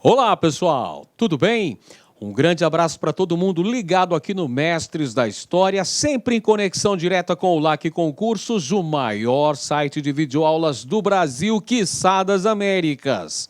Olá, pessoal, tudo bem? Um grande abraço para todo mundo ligado aqui no Mestres da História, sempre em conexão direta com o LAC Concursos, o maior site de videoaulas do Brasil, quiçá das Américas.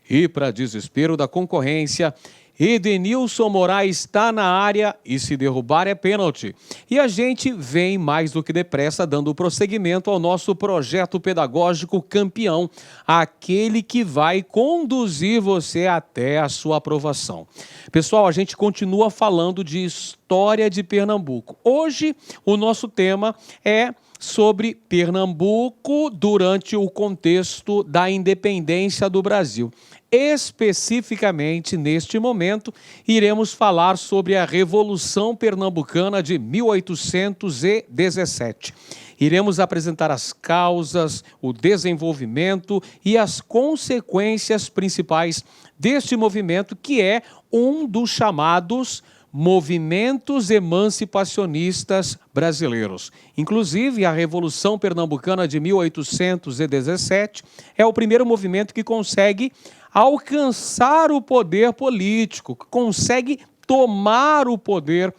E para desespero da concorrência, Edenilson Moraes está na área e se derrubar é pênalti. E a gente vem mais do que depressa dando prosseguimento ao nosso projeto pedagógico campeão, aquele que vai conduzir você até a sua aprovação. Pessoal, a gente continua falando de história de Pernambuco. Hoje o nosso tema é sobre Pernambuco durante o contexto da independência do Brasil. Especificamente, neste momento, iremos falar sobre a Revolução Pernambucana de 1817. Iremos apresentar as causas, o desenvolvimento e as consequências principais deste movimento, que é um dos chamados movimentos emancipacionistas brasileiros. Inclusive, a Revolução Pernambucana de 1817 é o primeiro movimento que consegue alcançar o poder político, que consegue tomar o poder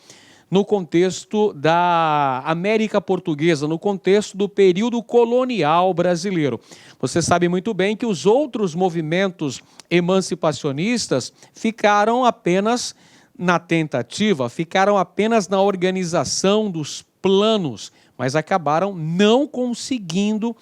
no contexto da América Portuguesa, no contexto do período colonial brasileiro. Você sabe muito bem que os outros movimentos emancipacionistas ficaram apenas na tentativa, ficaram apenas na organização dos planos, mas acabaram não conseguindo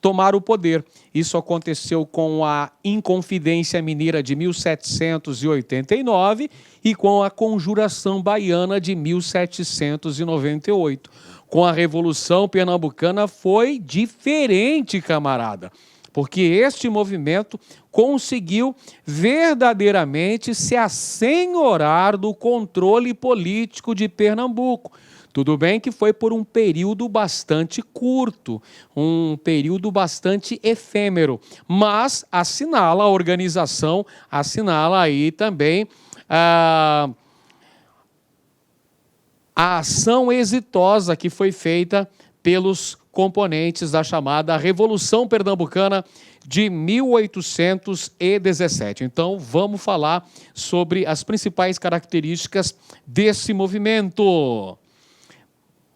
tomar o poder. Isso aconteceu com a Inconfidência Mineira de 1789 e com a Conjuração Baiana de 1798. Com a Revolução Pernambucana foi diferente, camarada, porque este movimento conseguiu verdadeiramente se assenhorar do controle político de Pernambuco. Tudo bem que foi por um período bastante curto, um período bastante efêmero, mas assinala a organização, assinala aí também a ação exitosa que foi feita pelos componentes da chamada Revolução Pernambucana de 1817. Então, vamos falar sobre as principais características desse movimento.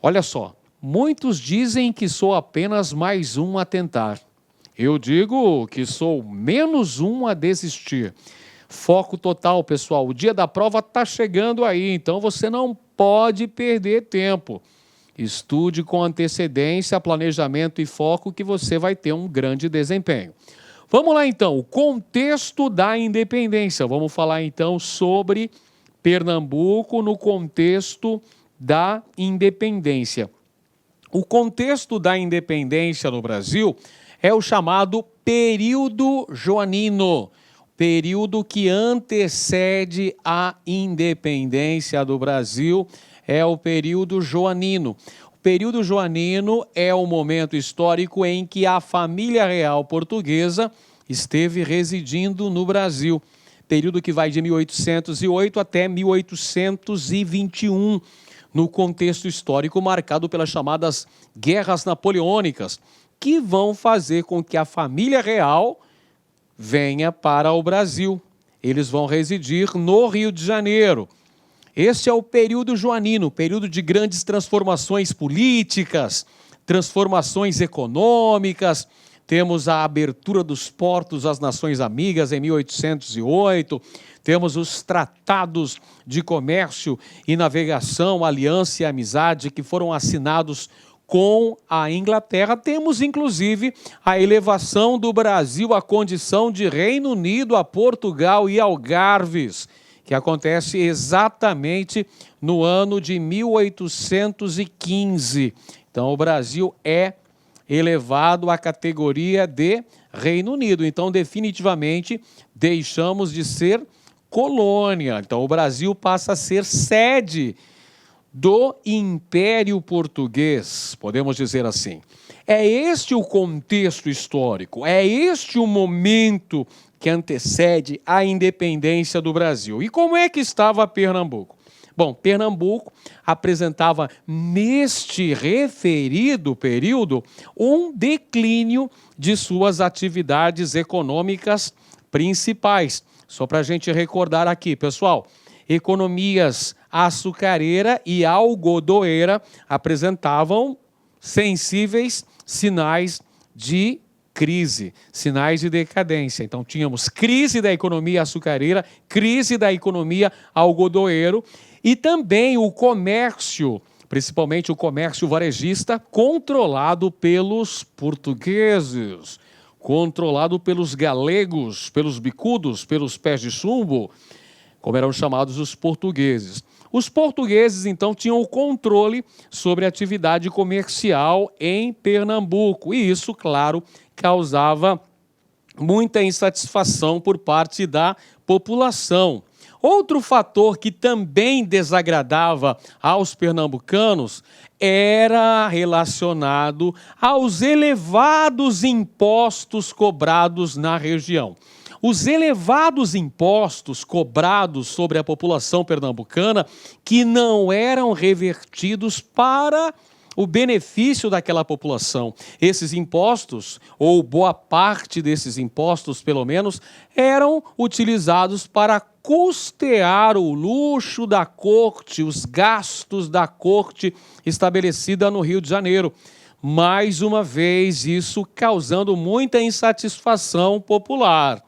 Olha só, muitos dizem que sou apenas mais um a tentar. Eu digo que sou menos um a desistir. Foco total, pessoal. O dia da prova está chegando aí, então você não pode perder tempo. Estude com antecedência, planejamento e foco que você vai ter um grande desempenho. Vamos lá então, o contexto da independência. Vamos falar então sobre Pernambuco no contexto da independência. O contexto da independência no Brasil é o chamado período joanino, período que antecede a independência do Brasil, é o período joanino. O período joanino é o momento histórico em que a família real portuguesa esteve residindo no Brasil, período que vai de 1808 até 1821, no contexto histórico marcado pelas chamadas guerras napoleônicas, que vão fazer com que a família real venha para o Brasil. Eles vão residir no Rio de Janeiro. Este é o período joanino, período de grandes transformações políticas, transformações econômicas. Temos a abertura dos portos às nações amigas em 1808, temos os tratados de comércio e navegação, aliança e amizade que foram assinados com a Inglaterra. Temos, inclusive, a elevação do Brasil à condição de Reino Unido, a Portugal e Algarves, que acontece exatamente no ano de 1815. Então, o Brasil é elevado à categoria de Reino Unido. Então, definitivamente, deixamos de ser colônia. Então, o Brasil passa a ser sede do Império Português, podemos dizer assim. É este o contexto histórico, é este o momento que antecede a independência do Brasil. E como é que estava Pernambuco? Bom, Pernambuco apresentava neste referido período um declínio de suas atividades econômicas principais. Só para a gente recordar aqui, pessoal, economias açucareira e algodoeira apresentavam sensíveis sinais de crise, sinais de decadência. Então, tínhamos crise da economia açucareira, crise da economia algodoeiro e também o comércio, principalmente o comércio varejista, controlado pelos portugueses, controlado pelos galegos, pelos bicudos, pelos pés de chumbo, como eram chamados os portugueses. Os portugueses, então, tinham o controle sobre a atividade comercial em Pernambuco. E isso, claro, causava muita insatisfação por parte da população. Outro fator que também desagradava aos pernambucanos era relacionado aos elevados impostos cobrados na região. Os elevados impostos cobrados sobre a população pernambucana que não eram revertidos para o benefício daquela população. Esses impostos, ou boa parte desses impostos, pelo menos, eram utilizados para custear o luxo da corte, os gastos da corte estabelecida no Rio de Janeiro. Mais uma vez, isso causando muita insatisfação popular.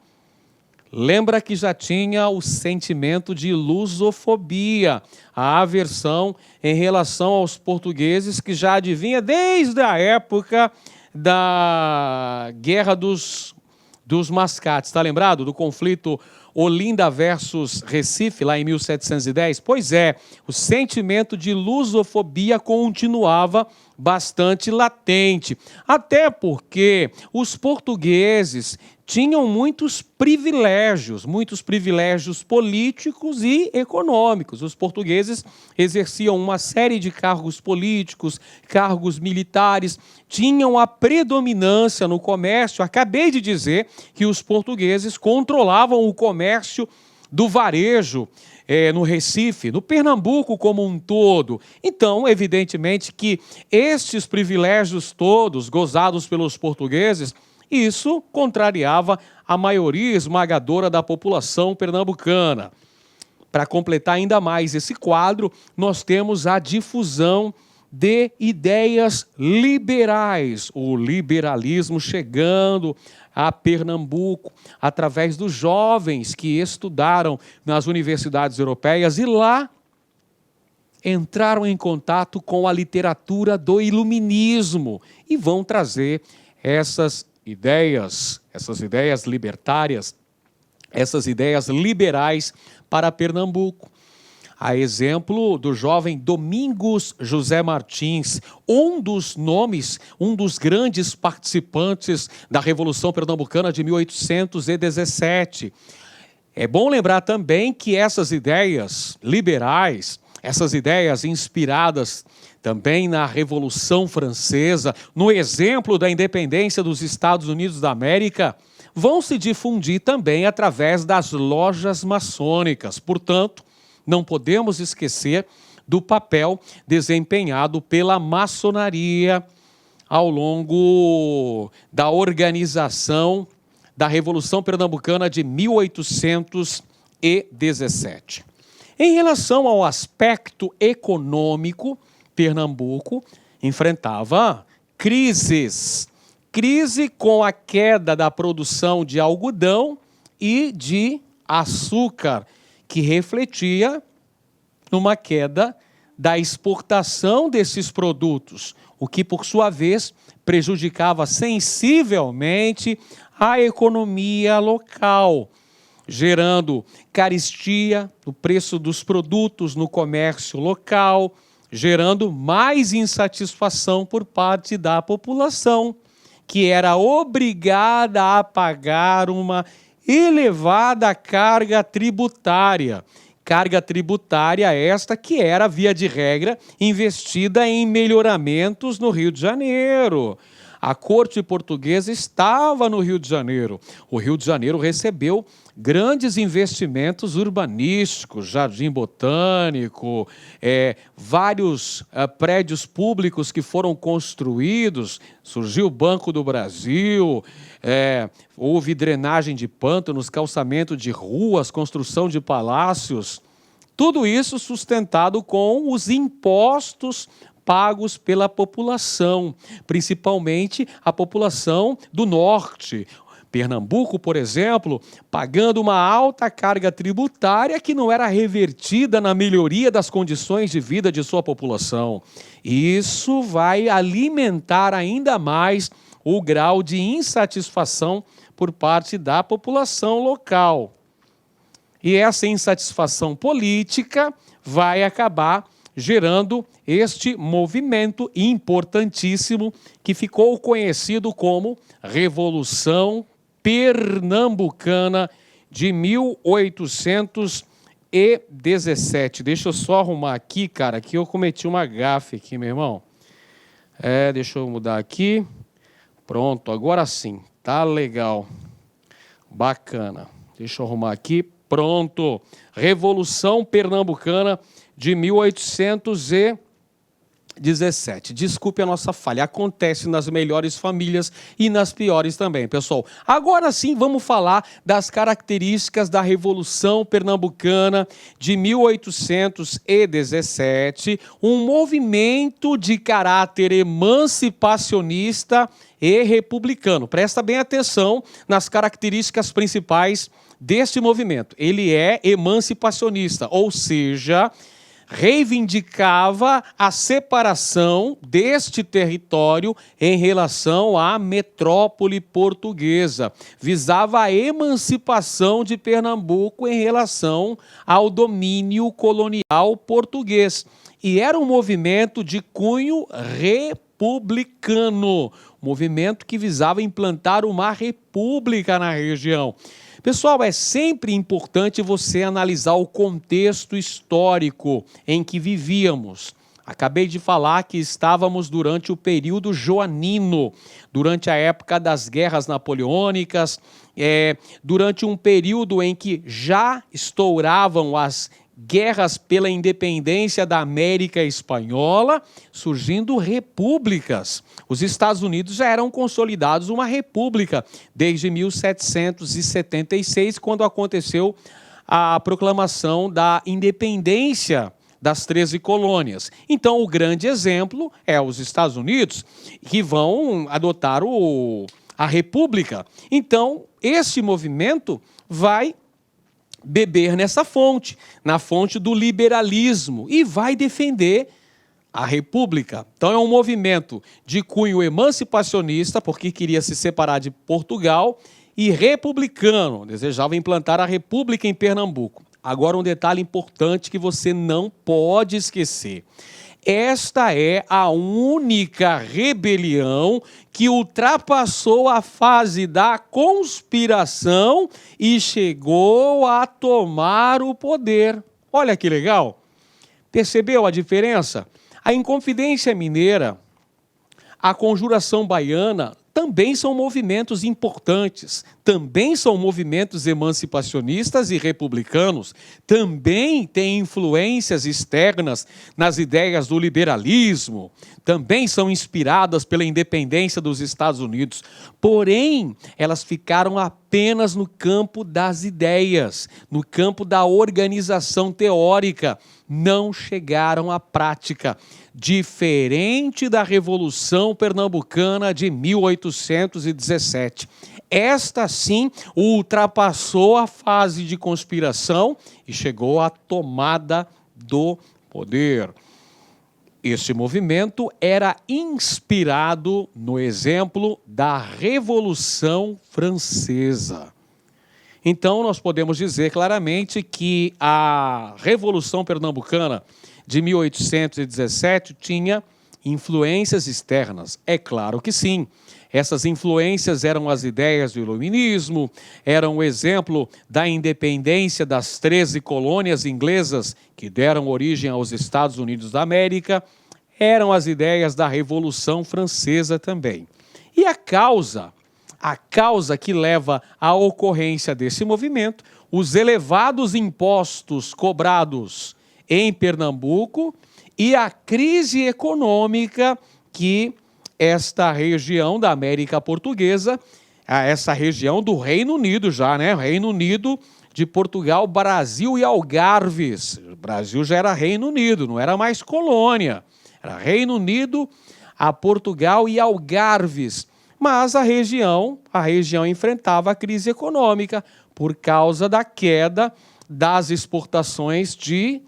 Lembra que já tinha o sentimento de lusofobia, a aversão em relação aos portugueses que já adivinha desde a época da Guerra dos Mascates. Está lembrado do conflito Olinda versus Recife, lá em 1710? Pois é, o sentimento de lusofobia continuava bastante latente, até porque os portugueses tinham muitos privilégios políticos e econômicos. Os portugueses exerciam uma série de cargos políticos, cargos militares, tinham a predominância no comércio. Acabei de dizer que os portugueses controlavam o comércio do varejo no Recife, no Pernambuco como um todo. Então, evidentemente que estes privilégios todos gozados pelos portugueses, isso contrariava a maioria esmagadora da população pernambucana. Para completar ainda mais esse quadro, nós temos a difusão de ideias liberais, o liberalismo chegando a Pernambuco através dos jovens que estudaram nas universidades europeias e lá entraram em contato com a literatura do iluminismo e vão trazer essas ideias libertárias, essas ideias liberais para Pernambuco. A exemplo do jovem Domingos José Martins, um dos grandes participantes da Revolução Pernambucana de 1817. É bom lembrar também que essas ideias liberais, essas ideias inspiradas também na Revolução Francesa, no exemplo da independência dos Estados Unidos da América, vão se difundir também através das lojas maçônicas. Portanto, não podemos esquecer do papel desempenhado pela maçonaria ao longo da organização da Revolução Pernambucana de 1817. Em relação ao aspecto econômico, Pernambuco enfrentava crises. Crise com a queda da produção de algodão e de açúcar, que refletia numa queda da exportação desses produtos, o que, por sua vez, prejudicava sensivelmente a economia local, gerando carestia no preço dos produtos no comércio local, gerando mais insatisfação por parte da população, que era obrigada a pagar uma elevada carga tributária. Carga tributária esta que era, via de regra, investida em melhoramentos no Rio de Janeiro. A corte portuguesa estava no Rio de Janeiro. O Rio de Janeiro recebeu grandes investimentos urbanísticos, Jardim Botânico, vários prédios públicos que foram construídos, surgiu o Banco do Brasil, houve drenagem de pântanos, calçamento de ruas, construção de palácios, tudo isso sustentado com os impostos pagos pela população, principalmente a população do norte. Pernambuco, por exemplo, pagando uma alta carga tributária que não era revertida na melhoria das condições de vida de sua população. Isso vai alimentar ainda mais o grau de insatisfação por parte da população local. E essa insatisfação política vai acabar gerando este movimento importantíssimo que ficou conhecido como Revolução Pernambucana de 1817. Deixa eu só arrumar aqui, cara, que eu cometi uma gafe aqui, meu irmão. Deixa eu mudar aqui. Pronto, agora sim, tá legal. Bacana. Deixa eu arrumar aqui. Pronto. Revolução Pernambucana de 1817. Desculpe a nossa falha. Acontece nas melhores famílias e nas piores também, pessoal. Agora sim, vamos falar das características da Revolução Pernambucana de 1817, um movimento de caráter emancipacionista e republicano. Presta bem atenção nas características principais deste movimento. Ele é emancipacionista, ou seja, reivindicava a separação deste território em relação à metrópole portuguesa, visava a emancipação de Pernambuco em relação ao domínio colonial português. E era um movimento de cunho republicano, movimento que visava implantar uma república na região. Pessoal, é sempre importante você analisar o contexto histórico em que vivíamos. Acabei de falar que estávamos durante o período joanino, durante a época das guerras napoleônicas, durante um período em que já estouravam as guerras pela independência da América Espanhola, surgindo repúblicas. Os Estados Unidos já eram consolidados uma república desde 1776, quando aconteceu a proclamação da independência das 13 colônias. Então, o grande exemplo é os Estados Unidos, que vão adotar a república. Então, esse movimento vai beber nessa fonte, na fonte do liberalismo, e vai defender a república. Então é um movimento de cunho emancipacionista, porque queria se separar de Portugal, e republicano, desejava implantar a república em Pernambuco. Agora um detalhe importante que você não pode esquecer. Esta é a única rebelião que ultrapassou a fase da conspiração e chegou a tomar o poder. Olha que legal! Percebeu a diferença? A Inconfidência Mineira, a Conjuração Baiana, também são movimentos importantes, também são movimentos emancipacionistas e republicanos, também têm influências externas nas ideias do liberalismo, também são inspiradas pela independência dos Estados Unidos, porém, elas ficaram apenas no campo das ideias, no campo da organização teórica, não chegaram à prática, diferente da Revolução Pernambucana de 1817. Esta, sim, ultrapassou a fase de conspiração e chegou à tomada do poder. Este movimento era inspirado no exemplo da Revolução Francesa. Então, nós podemos dizer claramente que a Revolução Pernambucana de 1817 tinha influências externas. É claro que sim. Essas influências eram as ideias do iluminismo, eram o exemplo da independência das 13 colônias inglesas que deram origem aos Estados Unidos da América, eram as ideias da Revolução Francesa também. E a causa a causa que leva à ocorrência desse movimento, os elevados impostos cobrados em Pernambuco e a crise econômica que esta região da América Portuguesa, essa região do Reino Unido já, né? Reino Unido de Portugal, Brasil e Algarves. O Brasil já era Reino Unido, não era mais colônia. Era Reino Unido, a Portugal e Algarves. Mas a região enfrentava a crise econômica por causa da queda das exportações de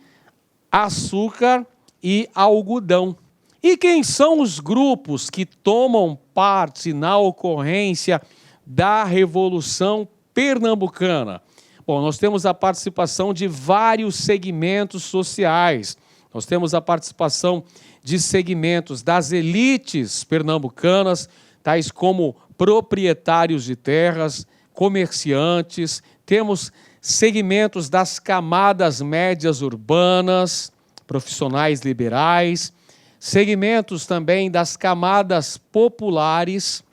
açúcar e algodão. E quem são os grupos que tomam parte na ocorrência da Revolução Pernambucana? Bom, nós temos a participação de vários segmentos sociais. Nós temos a participação de segmentos das elites pernambucanas, tais como proprietários de terras, comerciantes, temos segmentos das camadas médias urbanas, profissionais liberais, segmentos também das camadas populares,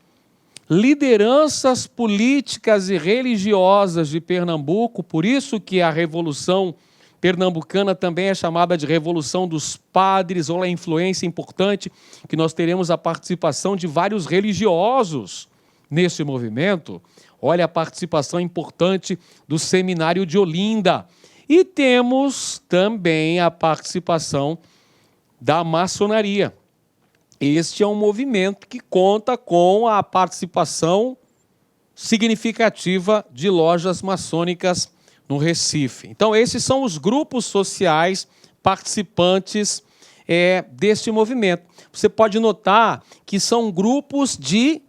lideranças políticas e religiosas de Pernambuco, por isso que a Revolução Pernambucana também é chamada de Revolução dos Padres. Olha a influência importante que nós teremos a participação de vários religiosos nesse movimento. Olha a participação importante do Seminário de Olinda. E temos também a participação da maçonaria. Este é um movimento que conta com a participação significativa de lojas maçônicas no Recife. Então, esses são os grupos sociais participantes deste movimento. Você pode notar que são grupos de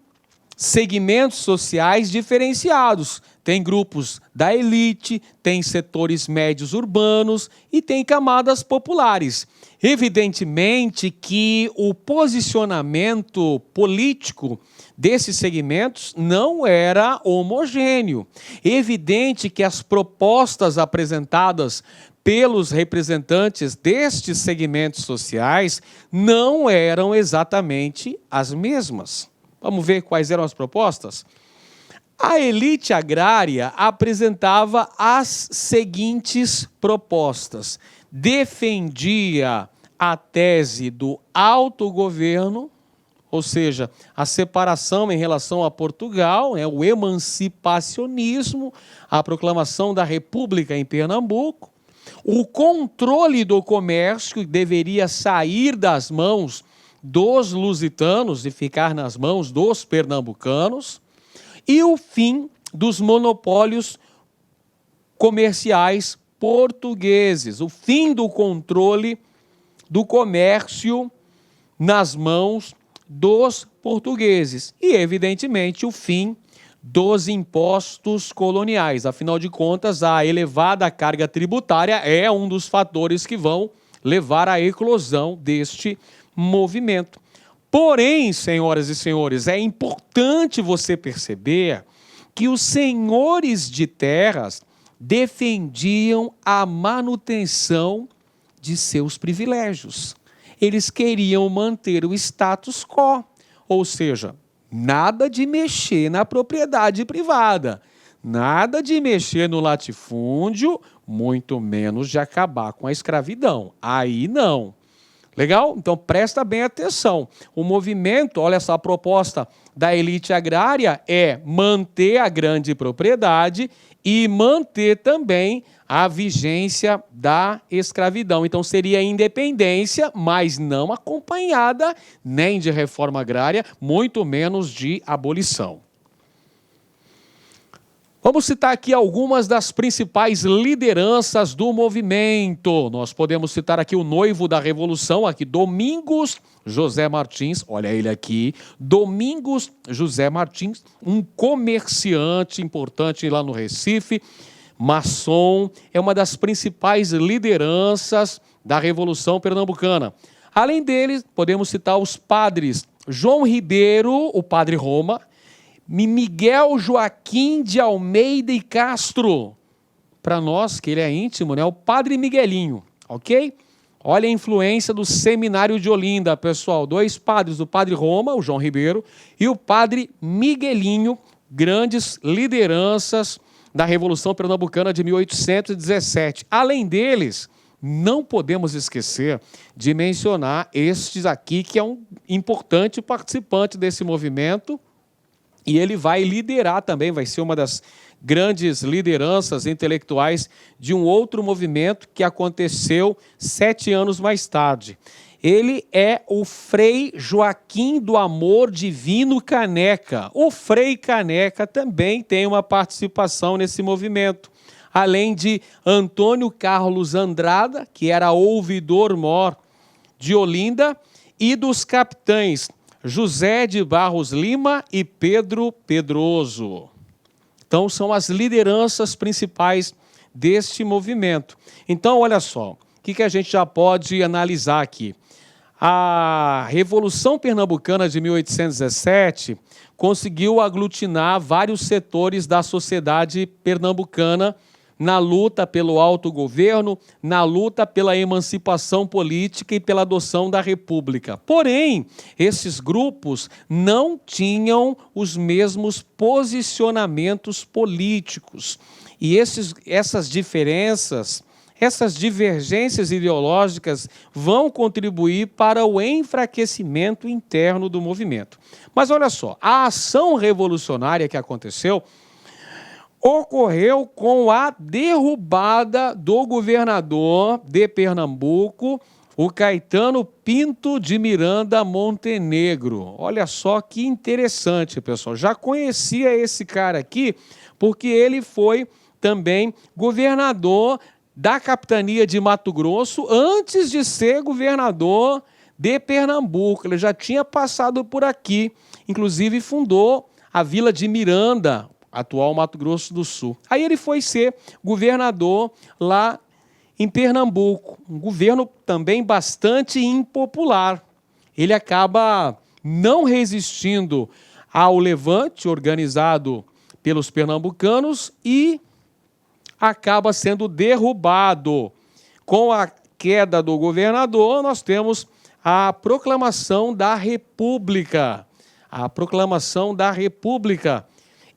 segmentos sociais diferenciados. Tem grupos da elite, tem setores médios urbanos e tem camadas populares. Evidentemente que o posicionamento político desses segmentos não era homogêneo. Evidente que as propostas apresentadas pelos representantes destes segmentos sociais não eram exatamente as mesmas. Vamos ver quais eram as propostas? A elite agrária apresentava as seguintes propostas. Defendia a tese do autogoverno, ou seja, a separação em relação a Portugal, o emancipacionismo, a proclamação da República em Pernambuco, o controle do comércio que deveria sair das mãos dos lusitanos e ficar nas mãos dos pernambucanos, e o fim dos monopólios comerciais portugueses, o fim do controle do comércio nas mãos dos portugueses e, evidentemente, o fim dos impostos coloniais. Afinal de contas, a elevada carga tributária é um dos fatores que vão levar à eclosão deste movimento. Porém, senhoras e senhores, é importante você perceber que os senhores de terras defendiam a manutenção de seus privilégios. Eles queriam manter o status quo, ou seja, nada de mexer na propriedade privada, nada de mexer no latifúndio, muito menos de acabar com a escravidão. Aí não. Legal? Então presta bem atenção. O movimento, olha essa proposta da elite agrária é manter a grande propriedade e manter também a vigência da escravidão. Então seria independência, mas não acompanhada nem de reforma agrária, muito menos de abolição. Vamos citar aqui algumas das principais lideranças do movimento. Nós podemos citar aqui o noivo da Revolução, aqui Domingos José Martins, olha ele aqui, Domingos José Martins, um comerciante importante lá no Recife, maçom, é uma das principais lideranças da Revolução Pernambucana. Além dele, podemos citar os padres João Ribeiro, o padre Roma, Miguel Joaquim de Almeida e Castro, para nós, que ele é íntimo, o padre Miguelinho, ok? Olha a influência do Seminário de Olinda, pessoal, dois padres, o padre Roma, o João Ribeiro, e o padre Miguelinho, grandes lideranças da Revolução Pernambucana de 1817. Além deles, não podemos esquecer de mencionar estes aqui, que é um importante participante desse movimento, e ele vai liderar também, vai ser uma das grandes lideranças intelectuais de um outro movimento que aconteceu 7 anos mais tarde. Ele é o Frei Joaquim do Amor Divino Caneca. O Frei Caneca também tem uma participação nesse movimento, além de Antônio Carlos Andrada, que era ouvidor-mor de Olinda, e dos capitães José de Barros Lima e Pedro Pedroso. Então, são as lideranças principais deste movimento. Então, olha só, o que a gente já pode analisar aqui? A Revolução Pernambucana de 1817 conseguiu aglutinar vários setores da sociedade pernambucana na luta pelo autogoverno, na luta pela emancipação política e pela adoção da República. Porém, esses grupos não tinham os mesmos posicionamentos políticos. E essas diferenças, essas divergências ideológicas vão contribuir para o enfraquecimento interno do movimento. Mas olha só, a ação revolucionária que aconteceu ocorreu com a derrubada do governador de Pernambuco, o Caetano Pinto de Miranda Montenegro. Olha só que interessante, pessoal. Já conhecia esse cara aqui, porque ele foi também governador da capitania de Mato Grosso antes de ser governador de Pernambuco. Ele já tinha passado por aqui, inclusive fundou a vila de Miranda, atual Mato Grosso do Sul. Aí ele foi ser governador lá em Pernambuco, um governo também bastante impopular. Ele acaba não resistindo ao levante organizado pelos pernambucanos e acaba sendo derrubado. Com a queda do governador, nós temos a proclamação da República. A proclamação da República.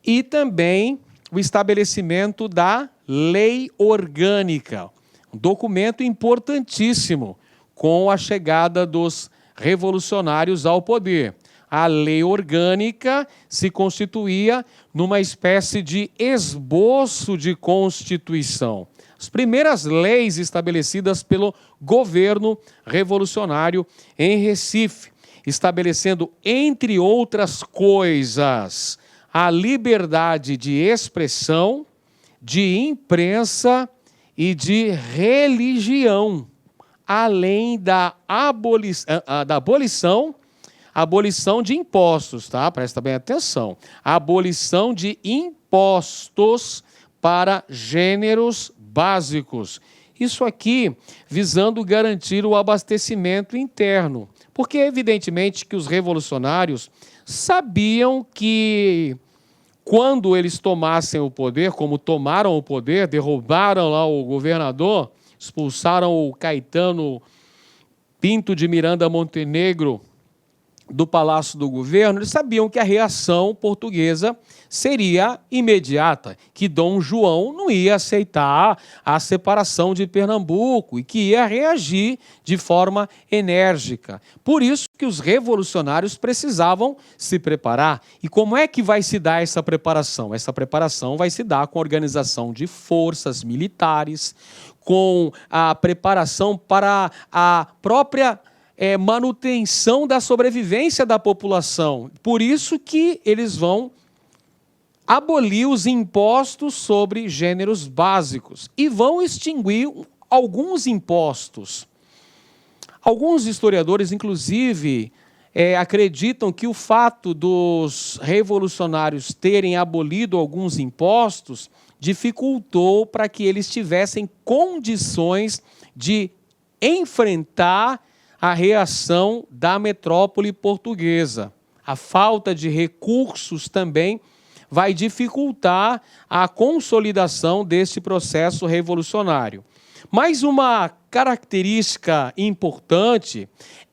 E também o estabelecimento da Lei Orgânica, um documento importantíssimo com a chegada dos revolucionários ao poder. A Lei Orgânica se constituía numa espécie de esboço de Constituição. As primeiras leis estabelecidas pelo governo revolucionário em Recife, estabelecendo, entre outras coisas, a liberdade de expressão, de imprensa e de religião, além da abolição de impostos, tá? Presta bem atenção. A abolição de impostos para gêneros básicos. Isso aqui visando garantir o abastecimento interno, porque evidentemente que os revolucionários sabiam que quando eles tomassem o poder, como tomaram o poder, derrubaram lá o governador, expulsaram o Caetano Pinto de Miranda Montenegro do Palácio do Governo, eles sabiam que a reação portuguesa seria imediata, que Dom João não ia aceitar a separação de Pernambuco e que ia reagir de forma enérgica. Por isso que os revolucionários precisavam se preparar. E como é que vai se dar essa preparação? Essa preparação vai se dar com a organização de forças militares, com a preparação para a própria manutenção da sobrevivência da população. Por isso que eles vão abolir os impostos sobre gêneros básicos e vão extinguir alguns impostos. Alguns historiadores, inclusive, acreditam que o fato dos revolucionários terem abolido alguns impostos dificultou para que eles tivessem condições de enfrentar a reação da metrópole portuguesa. A falta de recursos também vai dificultar a consolidação desse processo revolucionário. Mas uma característica importante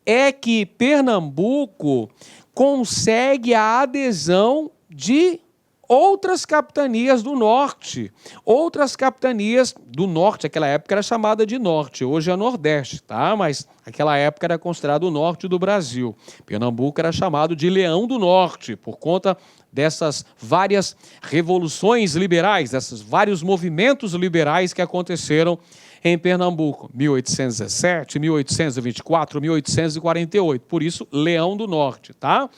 é que Pernambuco consegue a adesão de outras capitanias do norte. Outras capitanias do norte, aquela época era chamada de norte, hoje é nordeste, tá? Mas aquela época era considerado o norte do Brasil. Pernambuco era chamado de Leão do Norte, por conta dessas várias revoluções liberais, desses vários movimentos liberais que aconteceram em Pernambuco, 1817, 1824, 1848, por isso Leão do Norte, tá?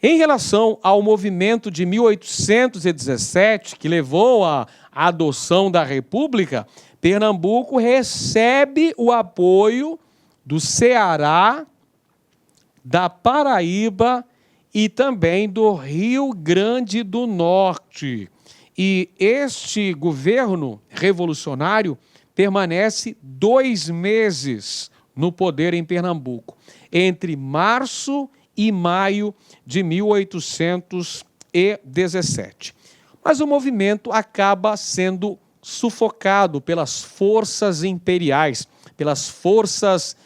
Em relação ao movimento de 1817, que levou à adoção da República, Pernambuco recebe o apoio do Ceará, da Paraíba e também do Rio Grande do Norte. E este governo revolucionário permanece 2 meses no poder em Pernambuco, entre março e maio de 1817. Mas o movimento acaba sendo sufocado pelas forças imperiais, pelas forças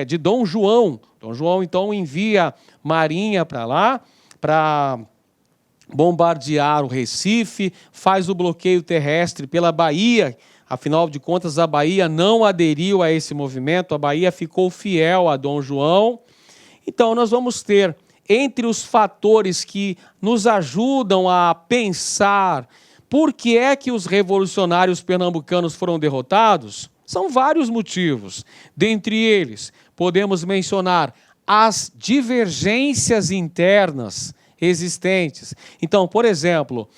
de Dom João. Dom João, então, envia marinha para lá, para bombardear o Recife, faz o bloqueio terrestre pela Bahia. Afinal de contas, a Bahia não aderiu a esse movimento, a Bahia ficou fiel a Dom João. Então, nós vamos ter, entre os fatores que nos ajudam a pensar por que é que os revolucionários pernambucanos foram derrotados, são vários motivos. Dentre eles, podemos mencionar as divergências internas existentes. Então, por exemplo,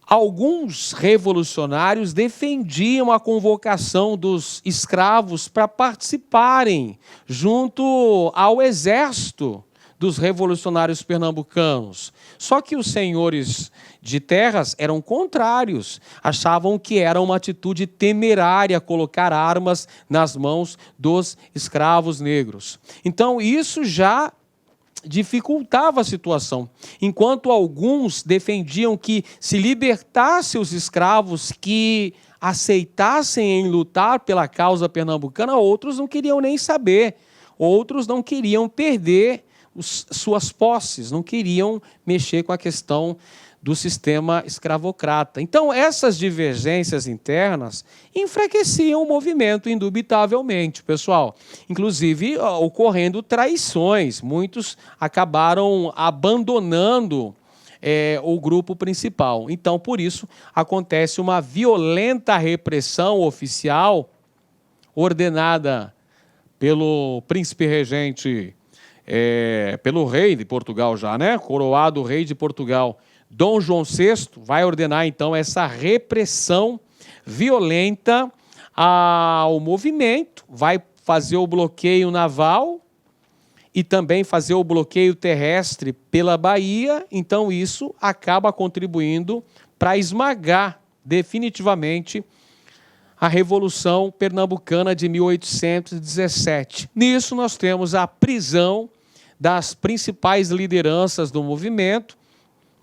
alguns revolucionários defendiam a convocação dos escravos para participarem junto ao exército dos revolucionários pernambucanos. Só que os senhores de terras eram contrários, achavam que era uma atitude temerária colocar armas nas mãos dos escravos negros. Então, isso já dificultava a situação. Enquanto alguns defendiam que se libertasse os escravos que aceitassem em lutar pela causa pernambucana, outros não queriam nem saber. Outros não queriam perder suas posses, não queriam mexer com a questão do sistema escravocrata. Então, essas divergências internas enfraqueciam o movimento, indubitavelmente, pessoal. Inclusive, ocorrendo traições. Muitos acabaram abandonando o grupo principal. Então, por isso, acontece uma violenta repressão oficial ordenada pelo príncipe regente, pelo rei de Portugal já, né? Coroado rei de Portugal, Dom João VI, vai ordenar, então, essa repressão violenta ao movimento, vai fazer o bloqueio naval e também fazer o bloqueio terrestre pela Bahia. Então, isso acaba contribuindo para esmagar definitivamente a Revolução Pernambucana de 1817. Nisso, nós temos a prisão das principais lideranças do movimento,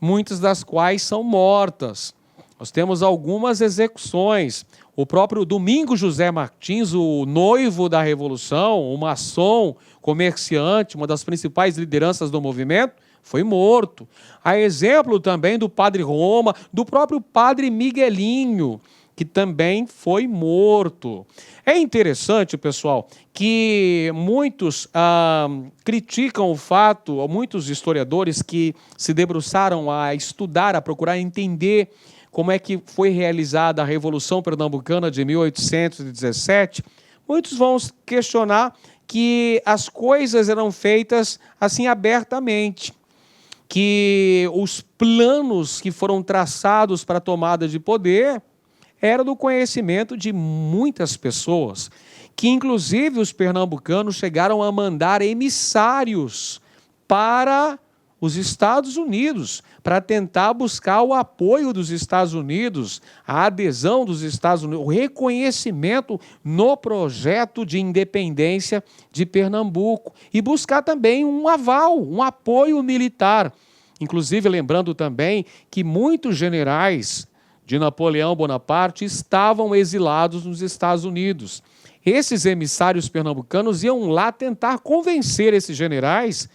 muitas das quais são mortas. Nós temos algumas execuções. O próprio Domingos José Martins, o noivo da Revolução, o maçom, comerciante, uma das principais lideranças do movimento, foi morto. A exemplo também do Padre Roma, do próprio Padre Miguelinho, que também foi morto. É interessante, pessoal, que muitos criticam o fato, muitos historiadores que se debruçaram a estudar, a procurar entender como é que foi realizada a Revolução Pernambucana de 1817, muitos vão questionar que as coisas eram feitas assim abertamente, que os planos que foram traçados para a tomada de poder era do conhecimento de muitas pessoas, que inclusive os pernambucanos chegaram a mandar emissários para os Estados Unidos, para tentar buscar o apoio dos Estados Unidos, a adesão dos Estados Unidos, o reconhecimento no projeto de independência de Pernambuco e buscar também um aval, um apoio militar. Inclusive, lembrando também que muitos generais de Napoleão Bonaparte estavam exilados nos Estados Unidos. Esses emissários pernambucanos iam lá tentar convencer esses generais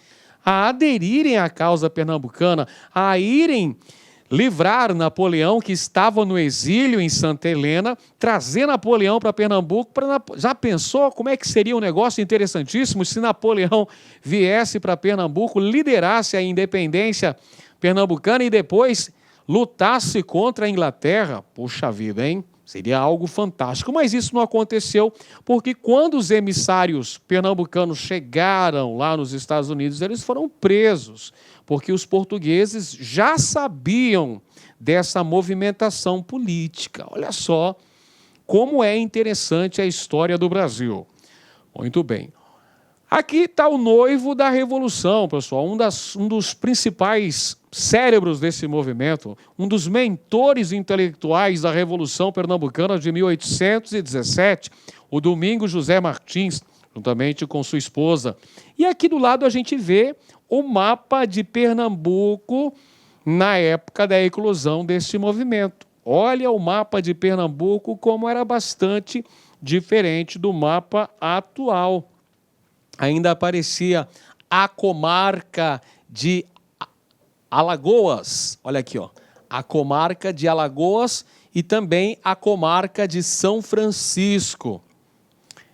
a aderirem à causa pernambucana, a irem livrar Napoleão, que estava no exílio em Santa Helena, trazer Napoleão para Pernambuco. Já pensou como é que seria um negócio interessantíssimo se Napoleão viesse para Pernambuco, liderasse a independência pernambucana e depois lutasse contra a Inglaterra? Puxa vida, hein? Seria algo fantástico, mas isso não aconteceu, porque quando os emissários pernambucanos chegaram lá nos Estados Unidos, eles foram presos, porque os portugueses já sabiam dessa movimentação política. Olha só como é interessante a história do Brasil. Muito bem. Aqui está o noivo da Revolução, pessoal, um dos principais cérebros desse movimento, um dos mentores intelectuais da Revolução Pernambucana de 1817, o Domingos José Martins, juntamente com sua esposa. E aqui do lado a gente vê o mapa de Pernambuco na época da eclosão desse movimento. Olha o mapa de Pernambuco como era bastante diferente do mapa atual. Ainda aparecia a comarca de Alagoas, olha aqui, ó, a comarca de Alagoas e também a comarca de São Francisco.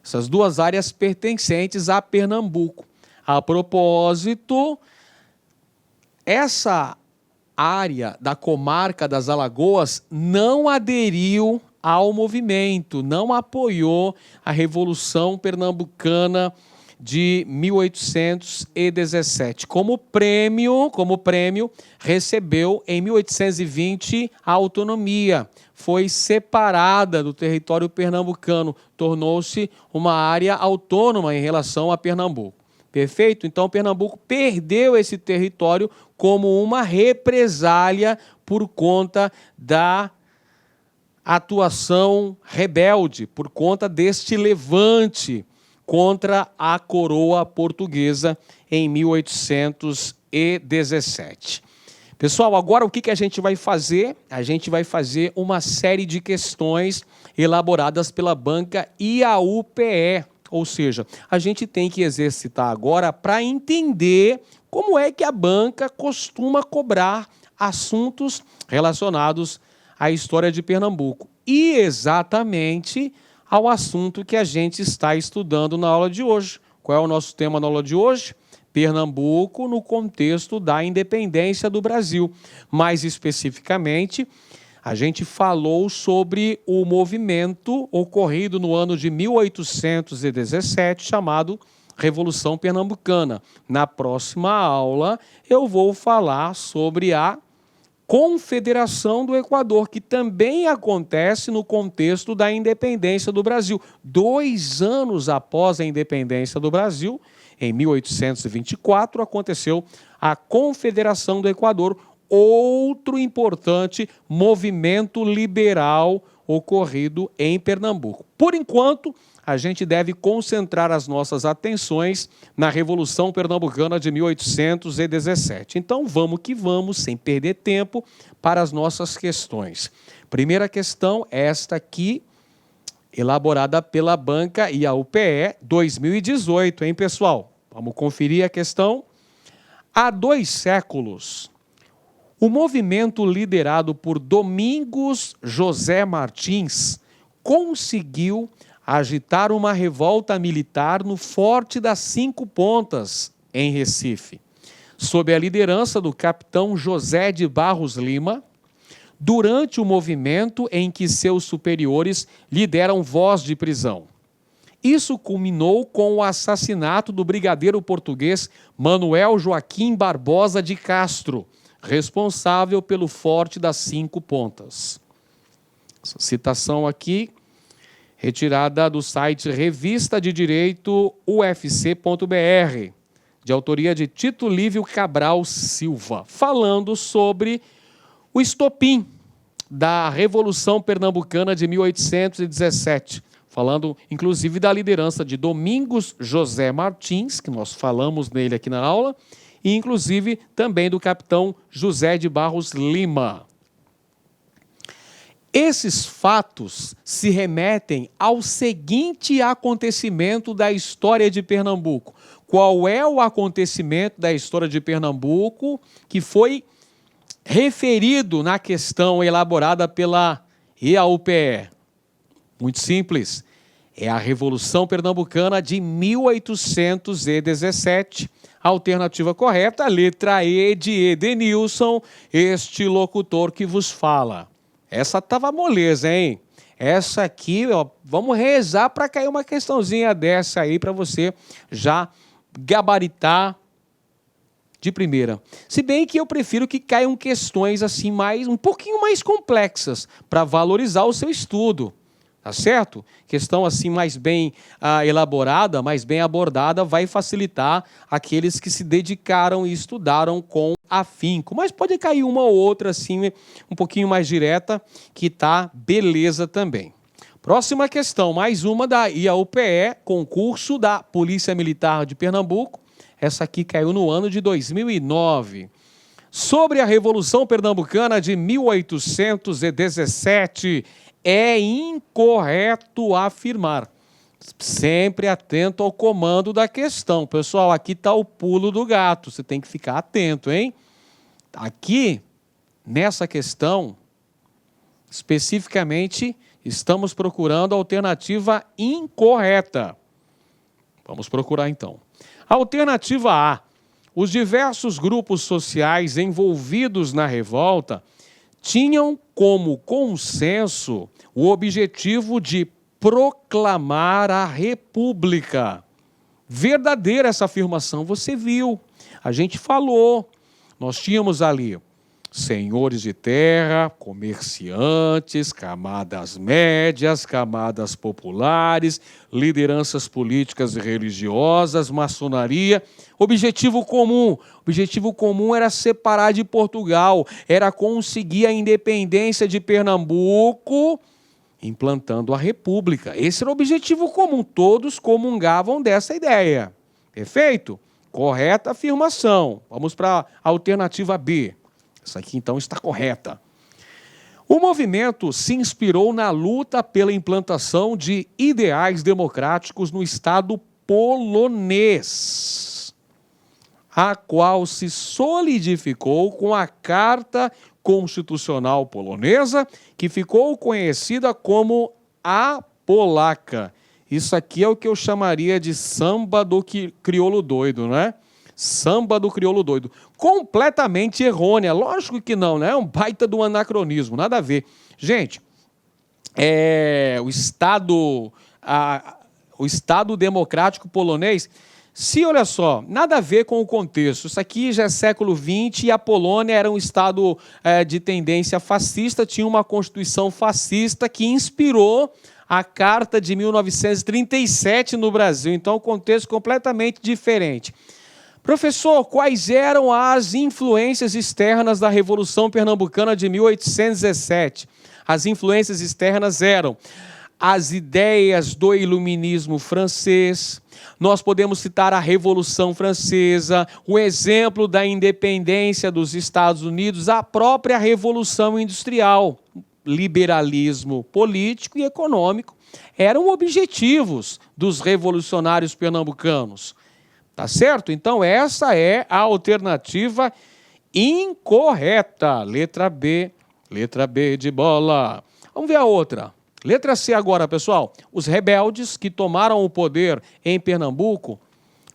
Essas duas áreas pertencentes a Pernambuco. A propósito, essa área da comarca das Alagoas não aderiu ao movimento, não apoiou a Revolução Pernambucana de 1817. Como prêmio, recebeu em 1820 a autonomia. Foi separada do território pernambucano, tornou-se uma área autônoma em relação a Pernambuco. Perfeito? Então, Pernambuco perdeu esse território como uma represália por conta da atuação rebelde, por conta deste levante contra a coroa portuguesa em 1817. Pessoal, agora o que a gente vai fazer? A gente vai fazer uma série de questões elaboradas pela banca IAU-PE, ou seja, a gente tem que exercitar agora para entender como é que a banca costuma cobrar assuntos relacionados à história de Pernambuco. E exatamente ao assunto que a gente está estudando na aula de hoje. Qual é o nosso tema na aula de hoje? Pernambuco no contexto da independência do Brasil. Mais especificamente, a gente falou sobre o movimento ocorrido no ano de 1817, chamado Revolução Pernambucana. Na próxima aula, eu vou falar sobre a Confederação do Equador, que também acontece no contexto da independência do Brasil. 2 anos após a independência do Brasil, em 1824, aconteceu a Confederação do Equador, outro importante movimento liberal ocorrido em Pernambuco. Por enquanto, a gente deve concentrar as nossas atenções na Revolução Pernambucana de 1817. Então, vamos que vamos, sem perder tempo, para as nossas questões. Primeira questão, esta aqui, elaborada pela banca IAU-PE 2018, hein, pessoal? Vamos conferir a questão. Há 2 séculos, o movimento liderado por Domingos José Martins conseguiu agitar uma revolta militar no Forte das 5 Pontas, em Recife, sob a liderança do capitão José de Barros Lima, durante o movimento em que seus superiores lhe deram voz de prisão. Isso culminou com o assassinato do brigadeiro português Manuel Joaquim Barbosa de Castro, responsável pelo Forte das 5 Pontas. Essa citação aqui, retirada do site Revista de Direito UFC.br, de autoria de Tito Lívio Cabral Silva, falando sobre o estopim da Revolução Pernambucana de 1817, falando inclusive da liderança de Domingos José Martins, que nós falamos nele aqui na aula, e inclusive também do capitão José de Barros Lima. Esses fatos se remetem ao seguinte acontecimento da história de Pernambuco. qual é o acontecimento da história de Pernambuco que foi referido na questão elaborada pela EAUPE? Muito simples. É a Revolução Pernambucana de 1817. Alternativa correta, letra E de Edenilson, este locutor que vos fala. Essa tava moleza, hein? Essa aqui, ó, vamos rezar para cair uma questãozinha dessa aí para você já gabaritar de primeira. Se bem que eu prefiro que caiam questões assim um pouquinho mais complexas para valorizar o seu estudo. Tá certo? Questão assim mais bem elaborada, mais bem abordada, vai facilitar aqueles que se dedicaram e estudaram com afinco. Mas pode cair uma ou outra assim, um pouquinho mais direta, que tá beleza também. Próxima questão, mais uma da IAUPE, concurso da Polícia Militar de Pernambuco. Essa aqui caiu no ano de 2009. Sobre a Revolução Pernambucana de 1817, é incorreto afirmar. Sempre atento ao comando da questão. Pessoal, aqui está o pulo do gato. Você tem que ficar atento, hein? Aqui, nessa questão, especificamente, estamos procurando a alternativa incorreta. Vamos procurar, então. Alternativa A. Os diversos grupos sociais envolvidos na revolta tinham como consenso o objetivo de proclamar a República. Verdadeira essa afirmação, você viu, a gente falou. Nós tínhamos ali senhores de terra, comerciantes, camadas médias, camadas populares, lideranças políticas e religiosas, maçonaria. Objetivo comum era separar de Portugal, era conseguir a independência de Pernambuco, implantando a República. Esse era o objetivo comum, todos comungavam dessa ideia. Perfeito? Correta afirmação. Vamos para a alternativa B. Essa aqui, então, está correta. O movimento se inspirou na luta pela implantação de ideais democráticos no Estado polonês, a qual se solidificou com a Carta Constitucional Polonesa, que ficou conhecida como a Polaca. Isso aqui é o que eu chamaria de samba do crioulo doido, né? Samba do crioulo doido. Completamente errônea. Lógico que não, né? É um baita do anacronismo, nada a ver. Gente, o Estado Democrático Polonês, olha só, nada a ver com o contexto. Isso aqui já é século XX e a Polônia era um Estado de tendência fascista, tinha uma Constituição fascista que inspirou a Carta de 1937 no Brasil. Então, o contexto completamente diferente. Professor, quais eram as influências externas da Revolução Pernambucana de 1817? As influências externas eram as ideias do iluminismo francês, nós podemos citar a Revolução Francesa, o exemplo da independência dos Estados Unidos, a própria Revolução Industrial, liberalismo político e econômico, eram objetivos dos revolucionários pernambucanos. Tá certo? Então, essa é a alternativa incorreta. Letra B de bola. Vamos ver a outra. Letra C agora, pessoal. Os rebeldes que tomaram o poder em Pernambuco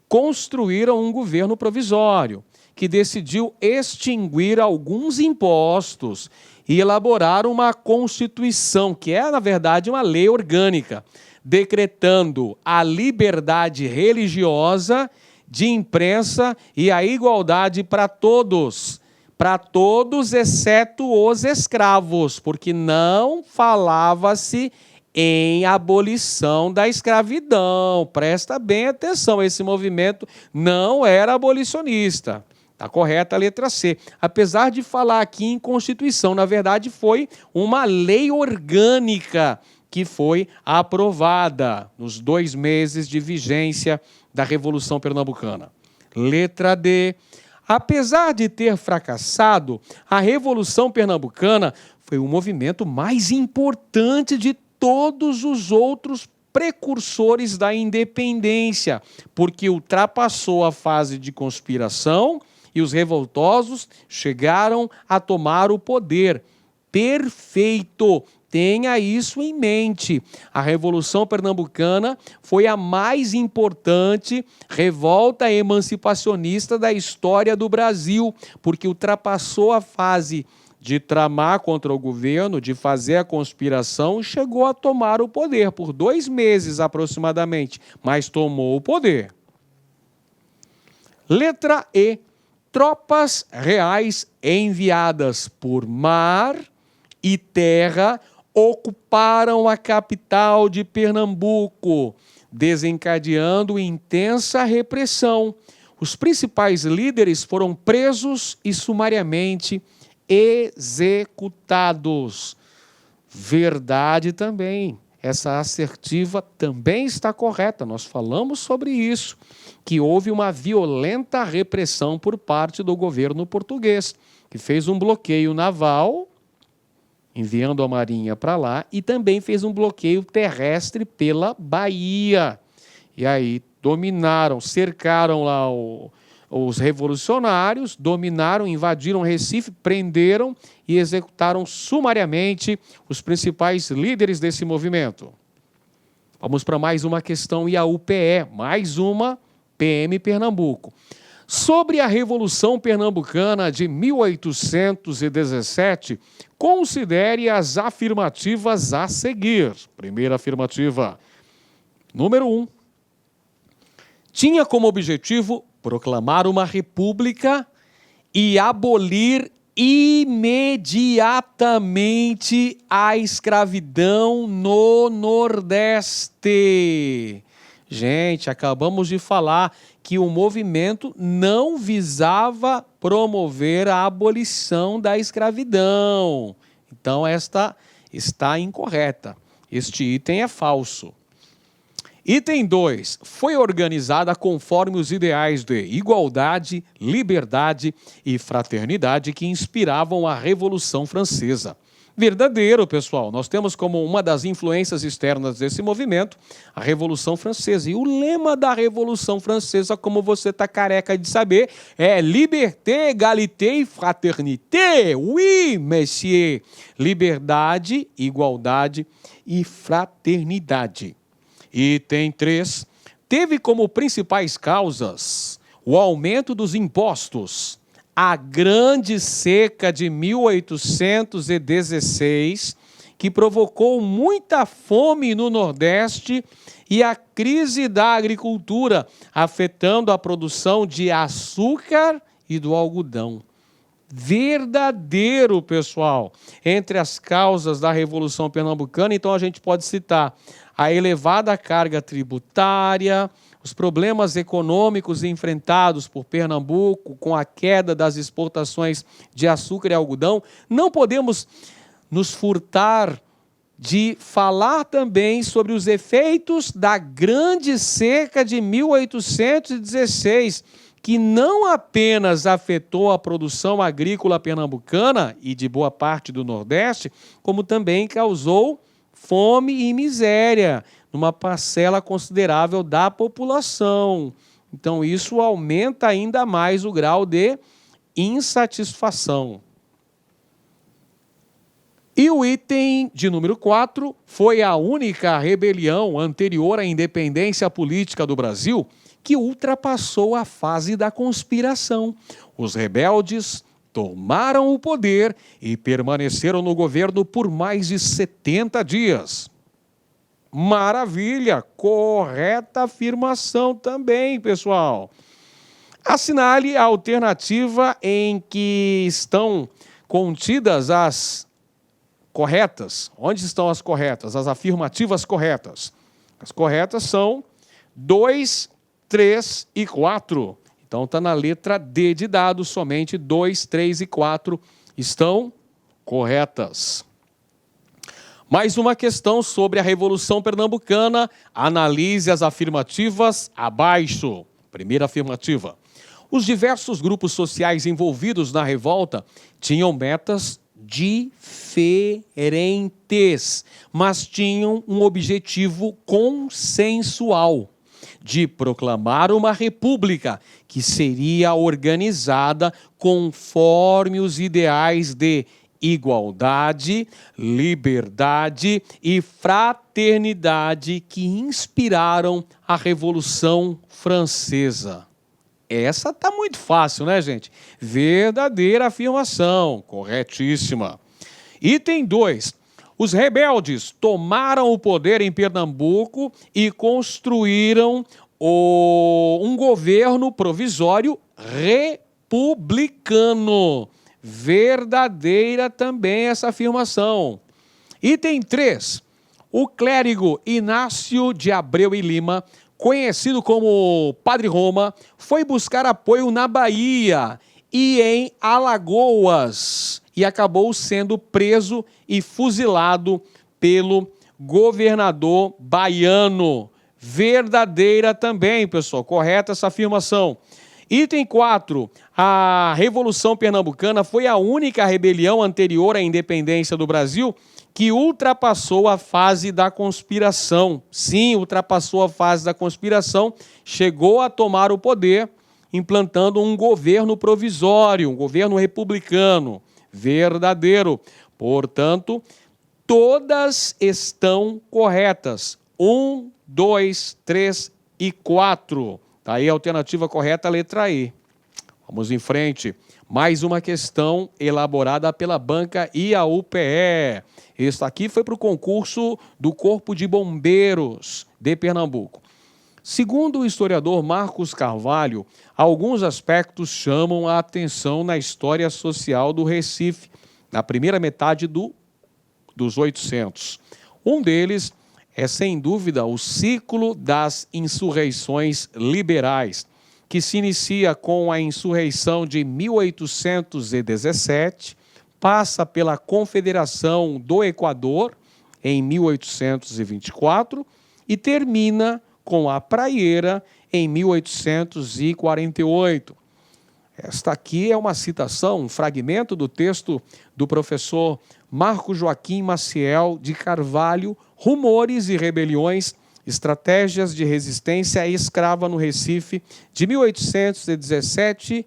construíram um governo provisório que decidiu extinguir alguns impostos e elaborar uma constituição, que é, na verdade, uma lei orgânica, decretando a liberdade religiosa, de imprensa e a igualdade para todos, exceto os escravos, porque não falava-se em abolição da escravidão. Presta bem atenção, esse movimento não era abolicionista. Está correta a letra C. Apesar de falar aqui em Constituição, na verdade foi uma lei orgânica que foi aprovada nos 2 meses de vigência da Revolução Pernambucana. Letra D. Apesar de ter fracassado, a Revolução Pernambucana foi o movimento mais importante de todos os outros precursores da independência, porque ultrapassou a fase de conspiração e os revoltosos chegaram a tomar o poder. Perfeito! Tenha isso em mente. A Revolução Pernambucana foi a mais importante revolta emancipacionista da história do Brasil, porque ultrapassou a fase de tramar contra o governo, de fazer a conspiração, e chegou a tomar o poder por 2 meses aproximadamente, mas tomou o poder. Letra E. Tropas reais enviadas por mar e terra ocuparam a capital de Pernambuco, desencadeando intensa repressão. Os principais líderes foram presos e sumariamente executados. Verdade também. Essa assertiva também está correta. Nós falamos sobre isso, que houve uma violenta repressão por parte do governo português, que fez um bloqueio naval, enviando a marinha para lá, e também fez um bloqueio terrestre pela Bahia. E aí dominaram, cercaram lá os revolucionários, dominaram, invadiram Recife, prenderam e executaram sumariamente os principais líderes desse movimento. Vamos para mais uma questão e a UPE, mais uma PM Pernambuco. Sobre a Revolução Pernambucana de 1817, considere as afirmativas a seguir. Primeira afirmativa. Número 1. Tinha como objetivo proclamar uma república e abolir imediatamente a escravidão no Nordeste. Gente, acabamos de falar que o movimento não visava promover a abolição da escravidão. Então, esta está incorreta. Este item é falso. Item 2. Foi organizada conforme os ideais de igualdade, liberdade e fraternidade que inspiravam a Revolução Francesa. Verdadeiro, pessoal. Nós temos como uma das influências externas desse movimento a Revolução Francesa. E o lema da Revolução Francesa, como você está careca de saber, é Liberté, Égalité e Fraternité. Oui, monsieur. Liberdade, igualdade e fraternidade. Item 3. Teve como principais causas o aumento dos impostos, a grande seca de 1816, que provocou muita fome no Nordeste, e a crise da agricultura, afetando a produção de açúcar e do algodão. Verdadeiro, pessoal. Entre as causas da Revolução Pernambucana, então a gente pode citar a elevada carga tributária, os problemas econômicos enfrentados por Pernambuco com a queda das exportações de açúcar e algodão. Não podemos nos furtar de falar também sobre os efeitos da grande seca de 1816, que não apenas afetou a produção agrícola pernambucana e de boa parte do Nordeste, como também causou fome e miséria numa parcela considerável da população. Então, isso aumenta ainda mais o grau de insatisfação. E o item de número 4 foi a única rebelião anterior à independência política do Brasil que ultrapassou a fase da conspiração. Os rebeldes tomaram o poder e permaneceram no governo por mais de 70 dias. Maravilha! Correta afirmação também, pessoal. Assinale a alternativa em que estão contidas as corretas. Onde estão as corretas? As afirmativas corretas. As corretas são 2, 3 e 4. Então está na letra D de dado, somente 2, 3 e 4 estão corretas. Mais uma questão sobre a Revolução Pernambucana. Analise as afirmativas abaixo. Primeira afirmativa. Os diversos grupos sociais envolvidos na revolta tinham metas diferentes, mas tinham um objetivo consensual de proclamar uma república que seria organizada conforme os ideais de igualdade, liberdade e fraternidade que inspiraram a Revolução Francesa. Essa está muito fácil, né, gente? Verdadeira afirmação, corretíssima. Item 2. Os rebeldes tomaram o poder em Pernambuco e construíram um governo provisório republicano. Verdadeira também essa afirmação. Item 3. O clérigo Inácio de Abreu e Lima, conhecido como Padre Roma, foi buscar apoio na Bahia e em Alagoas e acabou sendo preso e fuzilado pelo governador baiano. Verdadeira também, pessoal, correta essa afirmação. Item 4. A Revolução Pernambucana foi a única rebelião anterior à independência do Brasil que ultrapassou a fase da conspiração. Sim, ultrapassou a fase da conspiração, chegou a tomar o poder, implantando um governo provisório, um governo republicano. Verdadeiro. Portanto, todas estão corretas. 1, 2, 3 e 4. Está aí a alternativa correta, a letra E. Vamos em frente. Mais uma questão elaborada pela banca IAUPE. Esta aqui foi para o concurso do Corpo de Bombeiros de Pernambuco. Segundo o historiador Marcos Carvalho, alguns aspectos chamam a atenção na história social do Recife, na primeira metade dos 800. Um deles é, sem dúvida, o ciclo das insurreições liberais, que se inicia com a insurreição de 1817, passa pela Confederação do Equador, em 1824, e termina com a Praieira, em 1848. Esta aqui é uma citação, um fragmento do texto do professor Marco Joaquim Maciel de Carvalho, Rumores e Rebeliões, Estratégias de Resistência Escrava no Recife, de 1817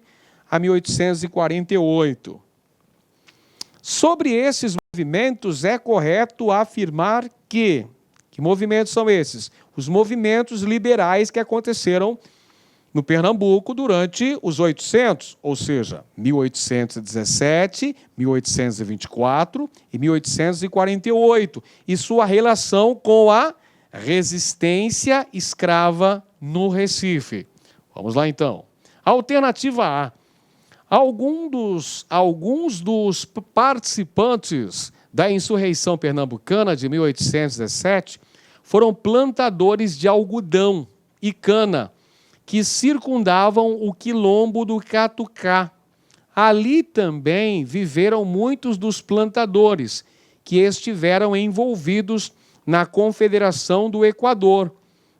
a 1848. Sobre esses movimentos, é correto afirmar que movimentos são esses? Os movimentos liberais que aconteceram no Pernambuco durante os 800, ou seja, 1817, 1824 e 1848, e sua relação com a resistência escrava no Recife. Vamos lá, então. Alternativa A. Alguns dos participantes da insurreição pernambucana de 1817 foram plantadores de algodão e cana que circundavam o quilombo do Catucá. Ali também viveram muitos dos plantadores que estiveram envolvidos na Confederação do Equador.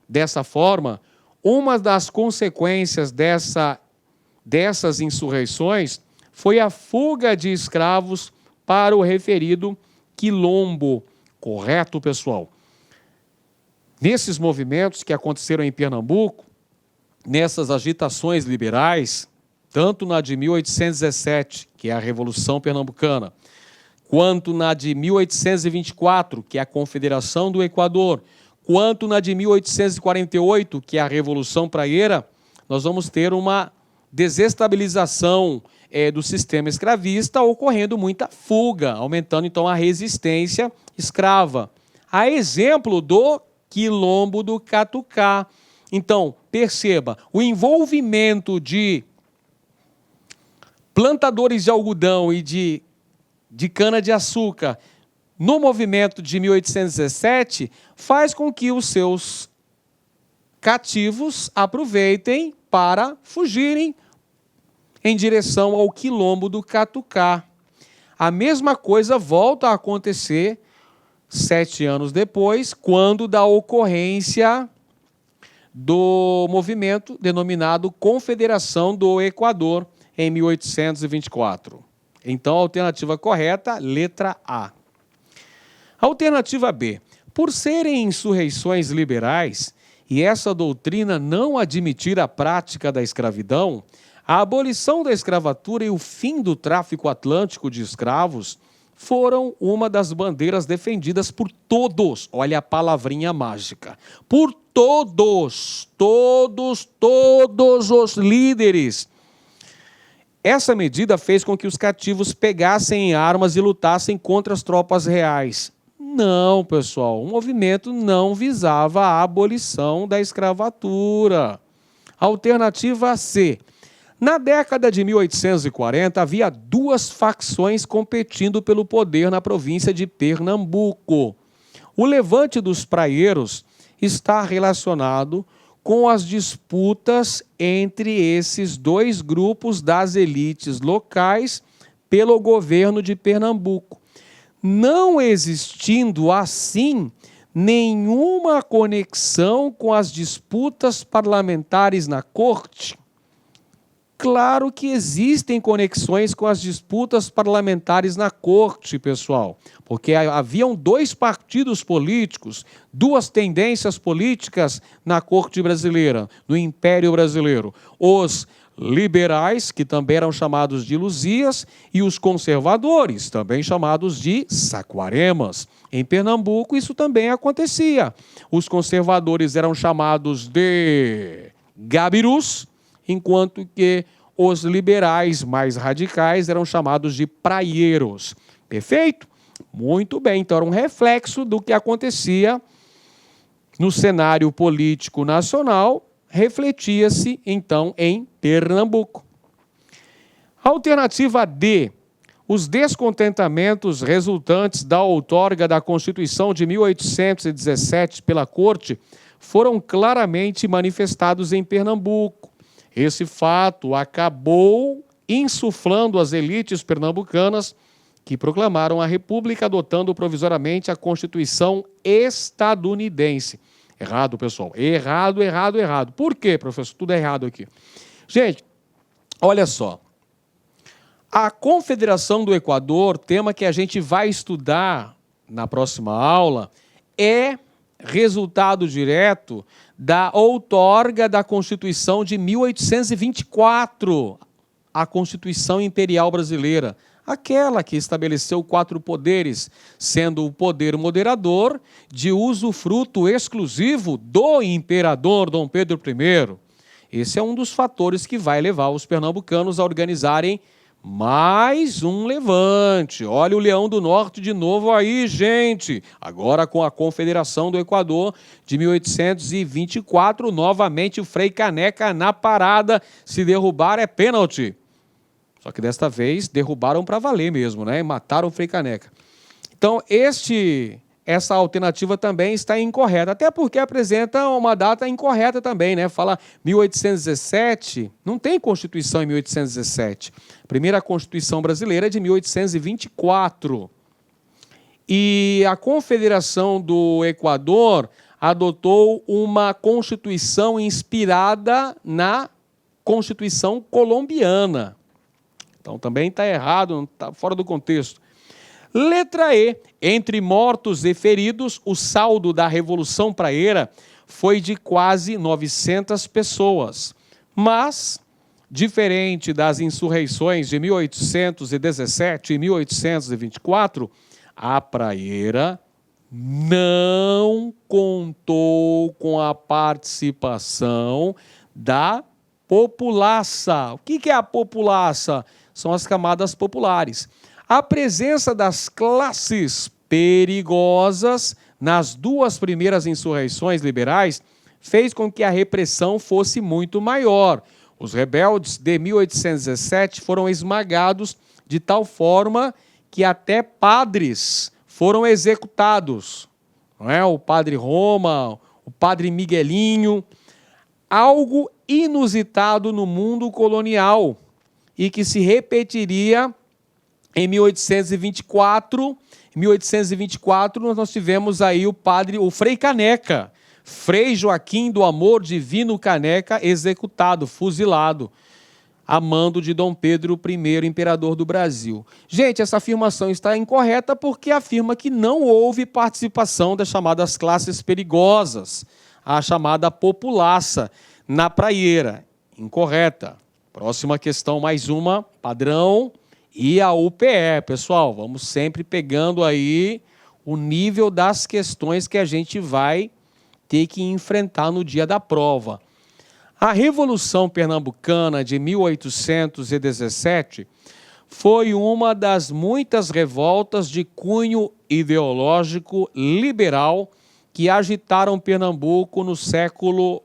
Dessa forma, uma das consequências dessas insurreições foi a fuga de escravos para o referido quilombo. Correto, pessoal? Nesses movimentos que aconteceram em Pernambuco, nessas agitações liberais, tanto na de 1817, que é a Revolução Pernambucana, quanto na de 1824, que é a Confederação do Equador, quanto na de 1848, que é a Revolução Praieira, nós vamos ter uma desestabilização do sistema escravista, ocorrendo muita fuga, aumentando então a resistência escrava. A exemplo do quilombo do Catucá. Então, perceba, o envolvimento de plantadores de algodão e de cana-de-açúcar no movimento de 1817 faz com que os seus cativos aproveitem para fugirem em direção ao quilombo do Catucá. A mesma coisa volta a acontecer 7 anos depois, quando da ocorrência do movimento denominado Confederação do Equador, em 1824. Então, a alternativa correta, letra A. Alternativa B. Por serem insurreições liberais e essa doutrina não admitir a prática da escravidão, a abolição da escravatura e o fim do tráfico atlântico de escravos foram uma das bandeiras defendidas por todos. Olha a palavrinha mágica. Por todos os líderes. Essa medida fez com que os cativos pegassem armas e lutassem contra as tropas reais. Não, pessoal, o movimento não visava a abolição da escravatura. Alternativa C. Na década de 1840, havia duas facções competindo pelo poder na província de Pernambuco. O levante dos praieiros está relacionado com as disputas entre esses dois grupos das elites locais pelo governo de Pernambuco, não existindo, assim, nenhuma conexão com as disputas parlamentares na corte. Claro que existem conexões com as disputas parlamentares na corte, pessoal, porque haviam dois partidos políticos, duas tendências políticas na corte brasileira, no Império Brasileiro. Os liberais, que também eram chamados de Luzias, e os conservadores, também chamados de Saquaremas. Em Pernambuco, isso também acontecia. Os conservadores eram chamados de Gabirus, enquanto que os liberais mais radicais eram chamados de praieiros. Perfeito? Muito bem, então era um reflexo do que acontecia no cenário político nacional, refletia-se então em Pernambuco. Alternativa D. Os descontentamentos resultantes da outorga da Constituição de 1817 pela Corte foram claramente manifestados em Pernambuco. Esse fato acabou insuflando as elites pernambucanas que proclamaram a República adotando provisoriamente a Constituição estadunidense. Errado, pessoal. Errado. Por quê, professor? Tudo é errado aqui. Gente, olha só. A Confederação do Equador, tema que a gente vai estudar na próxima aula, é resultado direto da outorga da Constituição de 1824, a Constituição Imperial Brasileira, aquela que estabeleceu 4 poderes, sendo o poder moderador de usufruto exclusivo do imperador Dom Pedro I. Esse é um dos fatores que vai levar os pernambucanos a organizarem mais um levante. Olha o Leão do Norte de novo aí, gente. Agora com a Confederação do Equador de 1824, novamente o Frei Caneca na parada. Se derrubar é pênalti. Só que desta vez derrubaram para valer mesmo, né? E mataram o Frei Caneca. Então, essa alternativa também está incorreta, até porque apresenta uma data incorreta também, né? Fala 1817, não tem Constituição em 1817. A primeira Constituição brasileira é de 1824. E a Confederação do Equador adotou uma Constituição inspirada na Constituição colombiana. Então também está errado, está fora do contexto. Letra E. Entre mortos e feridos, o saldo da Revolução Praieira foi de quase 900 pessoas. Mas, diferente das insurreições de 1817 e 1824, a Praieira não contou com a participação da populaça. O que é a populaça? São as camadas populares. A presença das classes perigosas nas 2 primeiras insurreições liberais fez com que a repressão fosse muito maior. Os rebeldes de 1817 foram esmagados de tal forma que até padres foram executados. Não é? O padre Roma, o padre Miguelinho, algo inusitado no mundo colonial e que se repetiria em 1824. Em 1824, nós tivemos aí o Frei Caneca, Frei Joaquim do Amor Divino Caneca, executado, fuzilado. a mando de Dom Pedro I, imperador do Brasil. Gente, essa afirmação está incorreta porque afirma que não houve participação das chamadas classes perigosas, a chamada populaça, na praieira. Incorreta. Próxima questão, mais uma, padrão, e a UPE. Pessoal, vamos sempre pegando aí o nível das questões que a gente vai ter que enfrentar no dia da prova. A Revolução Pernambucana de 1817 foi uma das muitas revoltas de cunho ideológico liberal que agitaram Pernambuco no século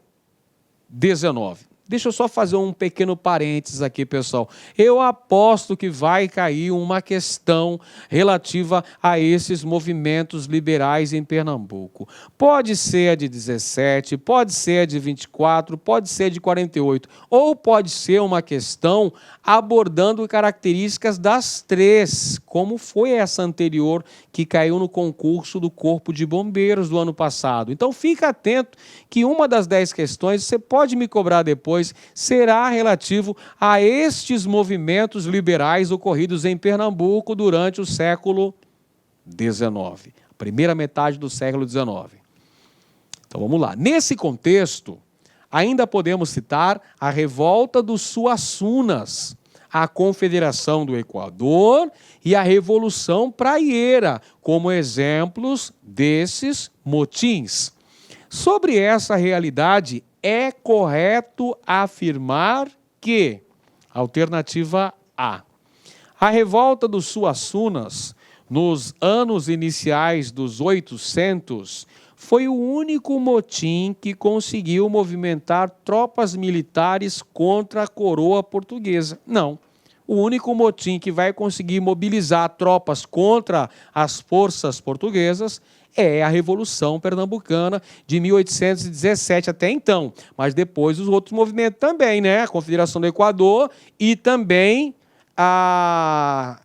XIX. Deixa eu só fazer um pequeno parênteses aqui, pessoal. Eu aposto que vai cair uma questão relativa a esses movimentos liberais em Pernambuco. Pode ser a de 17, pode ser a de 24, pode ser a de 48, ou pode ser uma questão abordando características das três, como foi essa anterior que caiu no concurso do Corpo de Bombeiros do ano passado. Então, fica atento que uma das 10 questões, você pode me cobrar depois, será relativo a estes movimentos liberais ocorridos em Pernambuco durante o século XIX, a primeira metade do século XIX. Então vamos lá. Nesse contexto, ainda podemos citar a Revolta dos Suassunas, a Confederação do Equador e a Revolução Praieira, como exemplos desses motins. Sobre essa realidade, é correto afirmar que, alternativa A, a Revolta dos Suassunas, nos anos iniciais dos 800, foi o único motim que conseguiu movimentar tropas militares contra a coroa portuguesa. Não. O único motim que vai conseguir mobilizar tropas contra as forças portuguesas é a Revolução Pernambucana de 1817 até então. Mas depois os outros movimentos também, né? A Confederação do Equador e também a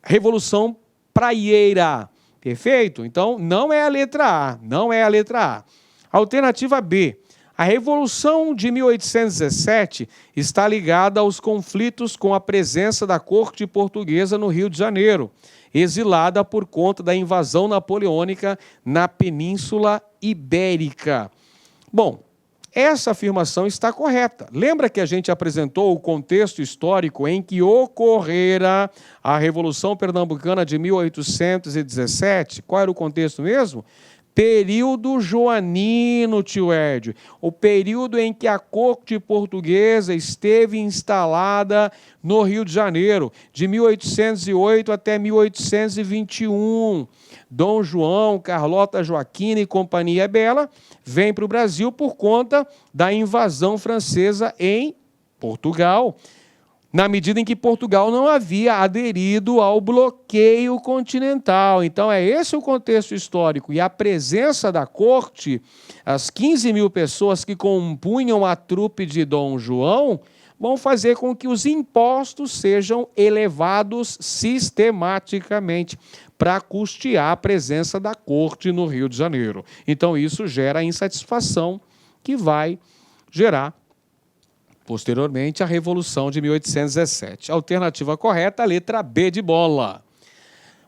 Revolução Praieira. Perfeito? Então, não é a letra A. Não é a letra A. Alternativa B. A Revolução de 1817 está ligada aos conflitos com a presença da corte portuguesa no Rio de Janeiro, exilada por conta da invasão napoleônica na Península Ibérica. Bom, essa afirmação está correta. Lembra que a gente apresentou o contexto histórico em que ocorrera a Revolução Pernambucana de 1817? Qual era o contexto mesmo? Período joanino, tio Ed, o período em que a corte portuguesa esteve instalada no Rio de Janeiro, de 1808 até 1821. Dom João, Carlota Joaquina e Companhia Bela vêm para o Brasil por conta da invasão francesa em Portugal, na medida em que Portugal não havia aderido ao bloqueio continental. Então, é esse o contexto histórico. E a presença da corte, as 15 mil pessoas que compunham a trupe de Dom João, vão fazer com que os impostos sejam elevados sistematicamente para custear a presença da corte no Rio de Janeiro. Então, isso gera insatisfação que vai gerar posteriormente, a Revolução de 1817. Alternativa correta, a letra B de bola.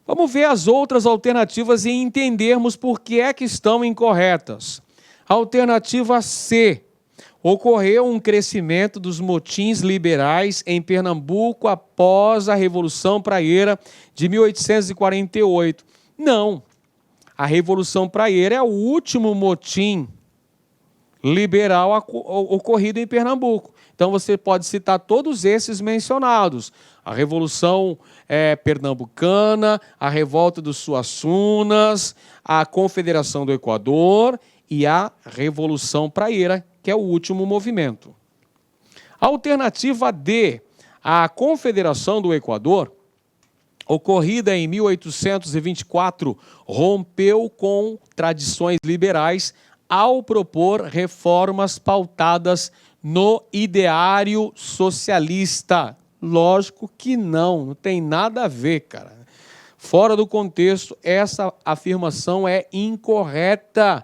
Vamos ver as outras alternativas e entendermos por que é que estão incorretas. Alternativa C. Ocorreu um crescimento dos motins liberais em Pernambuco após a Revolução Praieira de 1848. Não. A Revolução Praieira é o último motim liberal ocorrido em Pernambuco. Então, você pode citar todos esses mencionados. A Revolução Pernambucana, a Revolta dos Suassunas, a Confederação do Equador e a Revolução Praieira, que é o último movimento. Alternativa D, a Confederação do Equador, ocorrida em 1824, rompeu com tradições liberais ao propor reformas pautadas no ideário socialista. Lógico que não tem nada a ver, cara. Fora do contexto, essa afirmação é incorreta,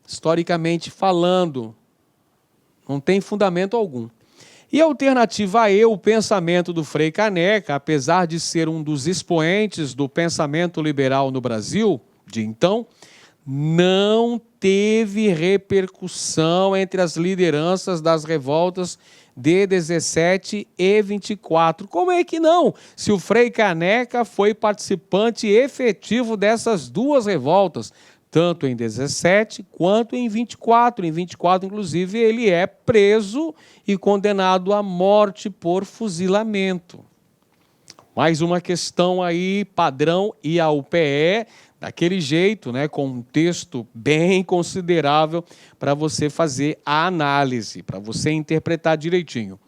historicamente falando. Não tem fundamento algum. E a alternativa E, o pensamento do Frei Caneca, apesar de ser um dos expoentes do pensamento liberal no Brasil, de então, não teve repercussão entre as lideranças das revoltas de 17 e 24. Como é que não? Se o Frei Caneca foi participante efetivo dessas duas revoltas, tanto em 17 quanto em 24. Em 24, inclusive, ele é preso e condenado à morte por fuzilamento. Mais uma questão aí, padrão IAUPE, daquele jeito, né, com um texto bem considerável para você fazer a análise, para você interpretar direitinho.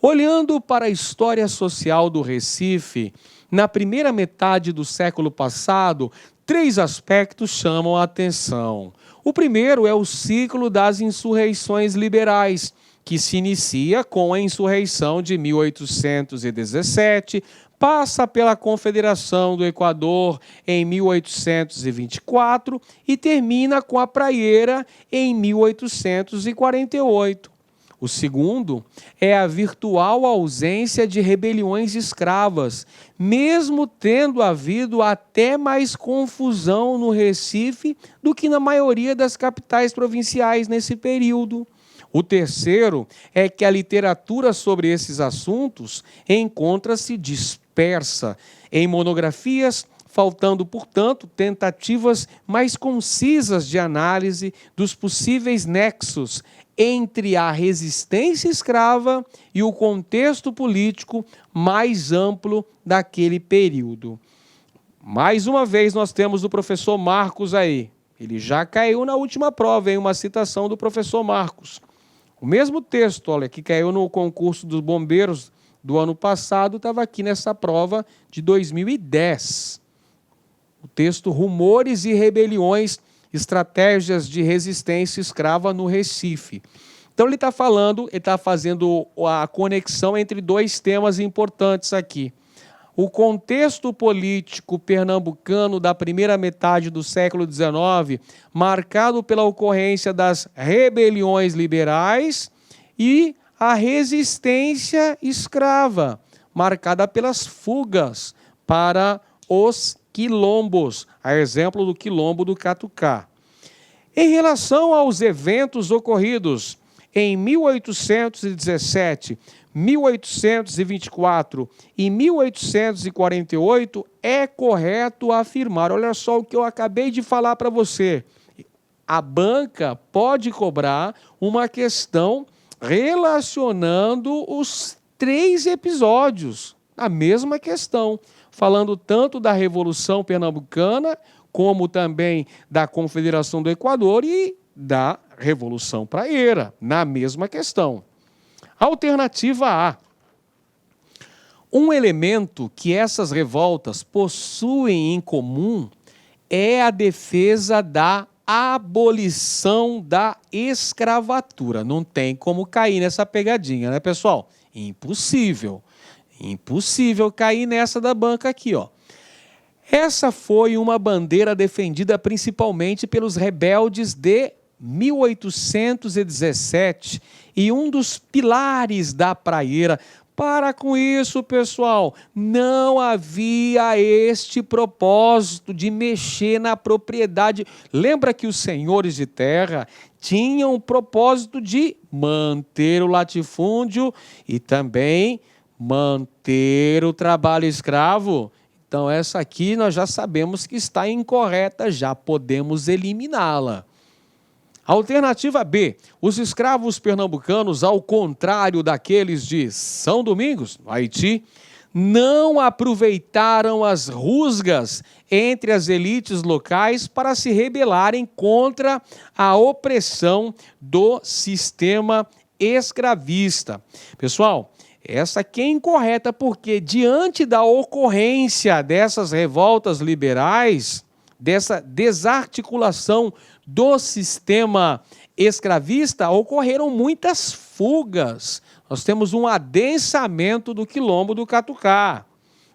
Olhando para a história social do Recife, na primeira metade do século passado, 3 aspectos chamam a atenção. O primeiro é o ciclo das insurreições liberais, que se inicia com a insurreição de 1817, passa pela Confederação do Equador em 1824 e termina com a Praieira em 1848. O segundo é a virtual ausência de rebeliões escravas, mesmo tendo havido até mais confusão no Recife do que na maioria das capitais provinciais nesse período. O terceiro é que a literatura sobre esses assuntos encontra-se dispersa em monografias, faltando, portanto, tentativas mais concisas de análise dos possíveis nexos entre a resistência escrava e o contexto político mais amplo daquele período. Mais uma vez nós temos o professor Marcos aí. Ele já caiu na última prova, em uma citação do professor Marcos. O mesmo texto, olha, que caiu no concurso dos bombeiros do ano passado, estava aqui nessa prova de 2010. O texto Rumores e Rebeliões, Estratégias de Resistência Escrava no Recife. Então ele está fazendo a conexão entre 2 temas importantes aqui. O contexto político pernambucano da primeira metade do século XIX, marcado pela ocorrência das rebeliões liberais, e a resistência escrava, marcada pelas fugas para os quilombos, a exemplo do quilombo do Catucá. Em relação aos eventos ocorridos em 1817, 1824 e 1848, é correto afirmar, olha só o que eu acabei de falar para você, a banca pode cobrar uma questão relacionando os 3 episódios, a mesma questão, falando tanto da Revolução Pernambucana, como também da Confederação do Equador e da Revolução Praieira, na mesma questão. Alternativa A. Um elemento que essas revoltas possuem em comum é a defesa da abolição da escravatura. Não tem como cair nessa pegadinha, né, pessoal? Impossível. Impossível cair nessa da banca aqui, ó. Essa foi uma bandeira defendida principalmente pelos rebeldes de 1817 e um dos pilares da Praieira. Para com isso, pessoal, não havia este propósito de mexer na propriedade. Lembra que os senhores de terra tinham o propósito de manter o latifúndio e também manter o trabalho escravo? Então essa aqui nós já sabemos que está incorreta, já podemos eliminá-la. Alternativa B. Os escravos pernambucanos, ao contrário daqueles de São Domingos, no Haiti, não aproveitaram as rusgas entre as elites locais para se rebelarem contra a opressão do sistema escravista. Pessoal, essa aqui é incorreta porque, diante da ocorrência dessas revoltas liberais, dessa desarticulação do sistema escravista, ocorreram muitas fugas. Nós temos um adensamento do quilombo do Catucá.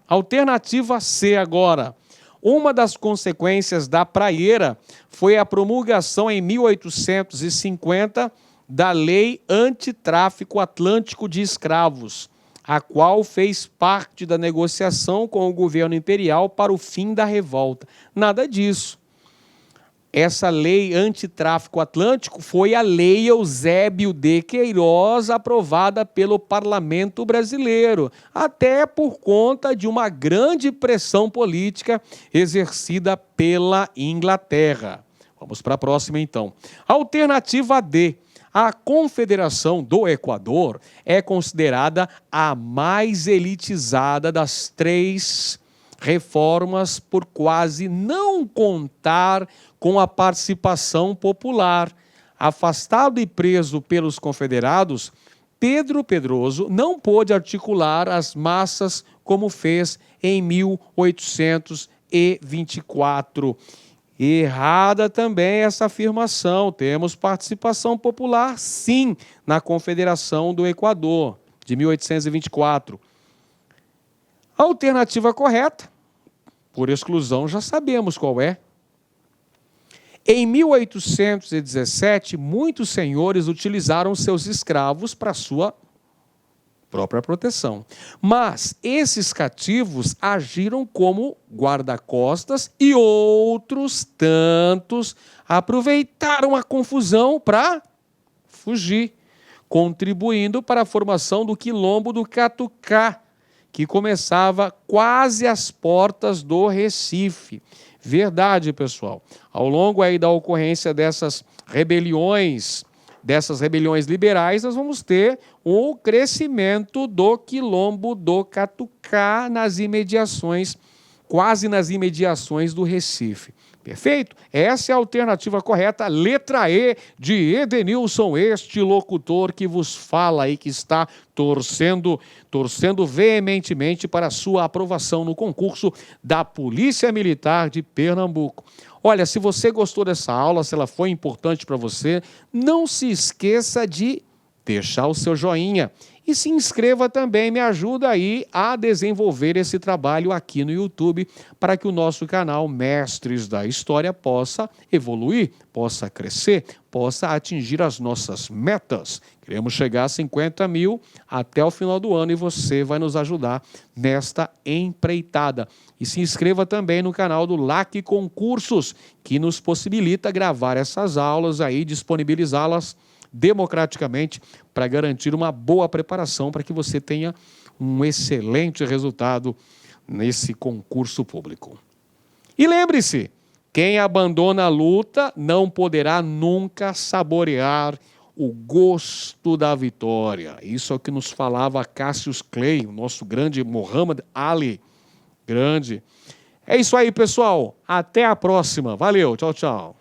Alternativa C agora. Uma das consequências da Praieira foi a promulgação em 1850 da Lei Antitráfico Atlântico de Escravos, a qual fez parte da negociação com o governo imperial para o fim da revolta. Nada disso. Essa lei antitráfico atlântico foi a Lei Eusébio de Queiroz, aprovada pelo parlamento brasileiro, até por conta de uma grande pressão política exercida pela Inglaterra. Vamos para a próxima, então. Alternativa D. A Confederação do Equador é considerada a mais elitizada das três reformas por quase não contar com a participação popular. Afastado e preso pelos confederados, Pedro Pedroso não pôde articular as massas como fez em 1824. Errada também essa afirmação. Temos participação popular, sim, na Confederação do Equador, de 1824. A alternativa correta, por exclusão, já sabemos qual é. Em 1817, muitos senhores utilizaram seus escravos para sua própria proteção. Mas esses cativos agiram como guarda-costas e outros tantos aproveitaram a confusão para fugir, contribuindo para a formação do Quilombo do Catucá, que começava quase às portas do Recife. Verdade, pessoal. Ao longo aí da ocorrência dessas rebeliões liberais, nós vamos ter o crescimento do Quilombo do Catucá nas imediações, quase nas imediações do Recife. Perfeito? Essa é a alternativa correta, letra E de Edenilson, este locutor que vos fala aí, que está torcendo veementemente para a sua aprovação no concurso da Polícia Militar de Pernambuco. Olha, se você gostou dessa aula, se ela foi importante para você, não se esqueça de deixar o seu joinha e se inscreva também, me ajuda aí a desenvolver esse trabalho aqui no YouTube para que o nosso canal Mestres da História possa evoluir, possa crescer, possa atingir as nossas metas. Queremos chegar a 50 mil até o final do ano e você vai nos ajudar nesta empreitada. E se inscreva também no canal do LAC Concursos, que nos possibilita gravar essas aulas aí, disponibilizá-las democraticamente para garantir uma boa preparação para que você tenha um excelente resultado nesse concurso público. E lembre-se, quem abandona a luta não poderá nunca saborear o gosto da vitória. Isso é o que nos falava Cassius Clay, o nosso grande Muhammad Ali. Grande. É isso aí, pessoal. Até a próxima. Valeu. Tchau, tchau.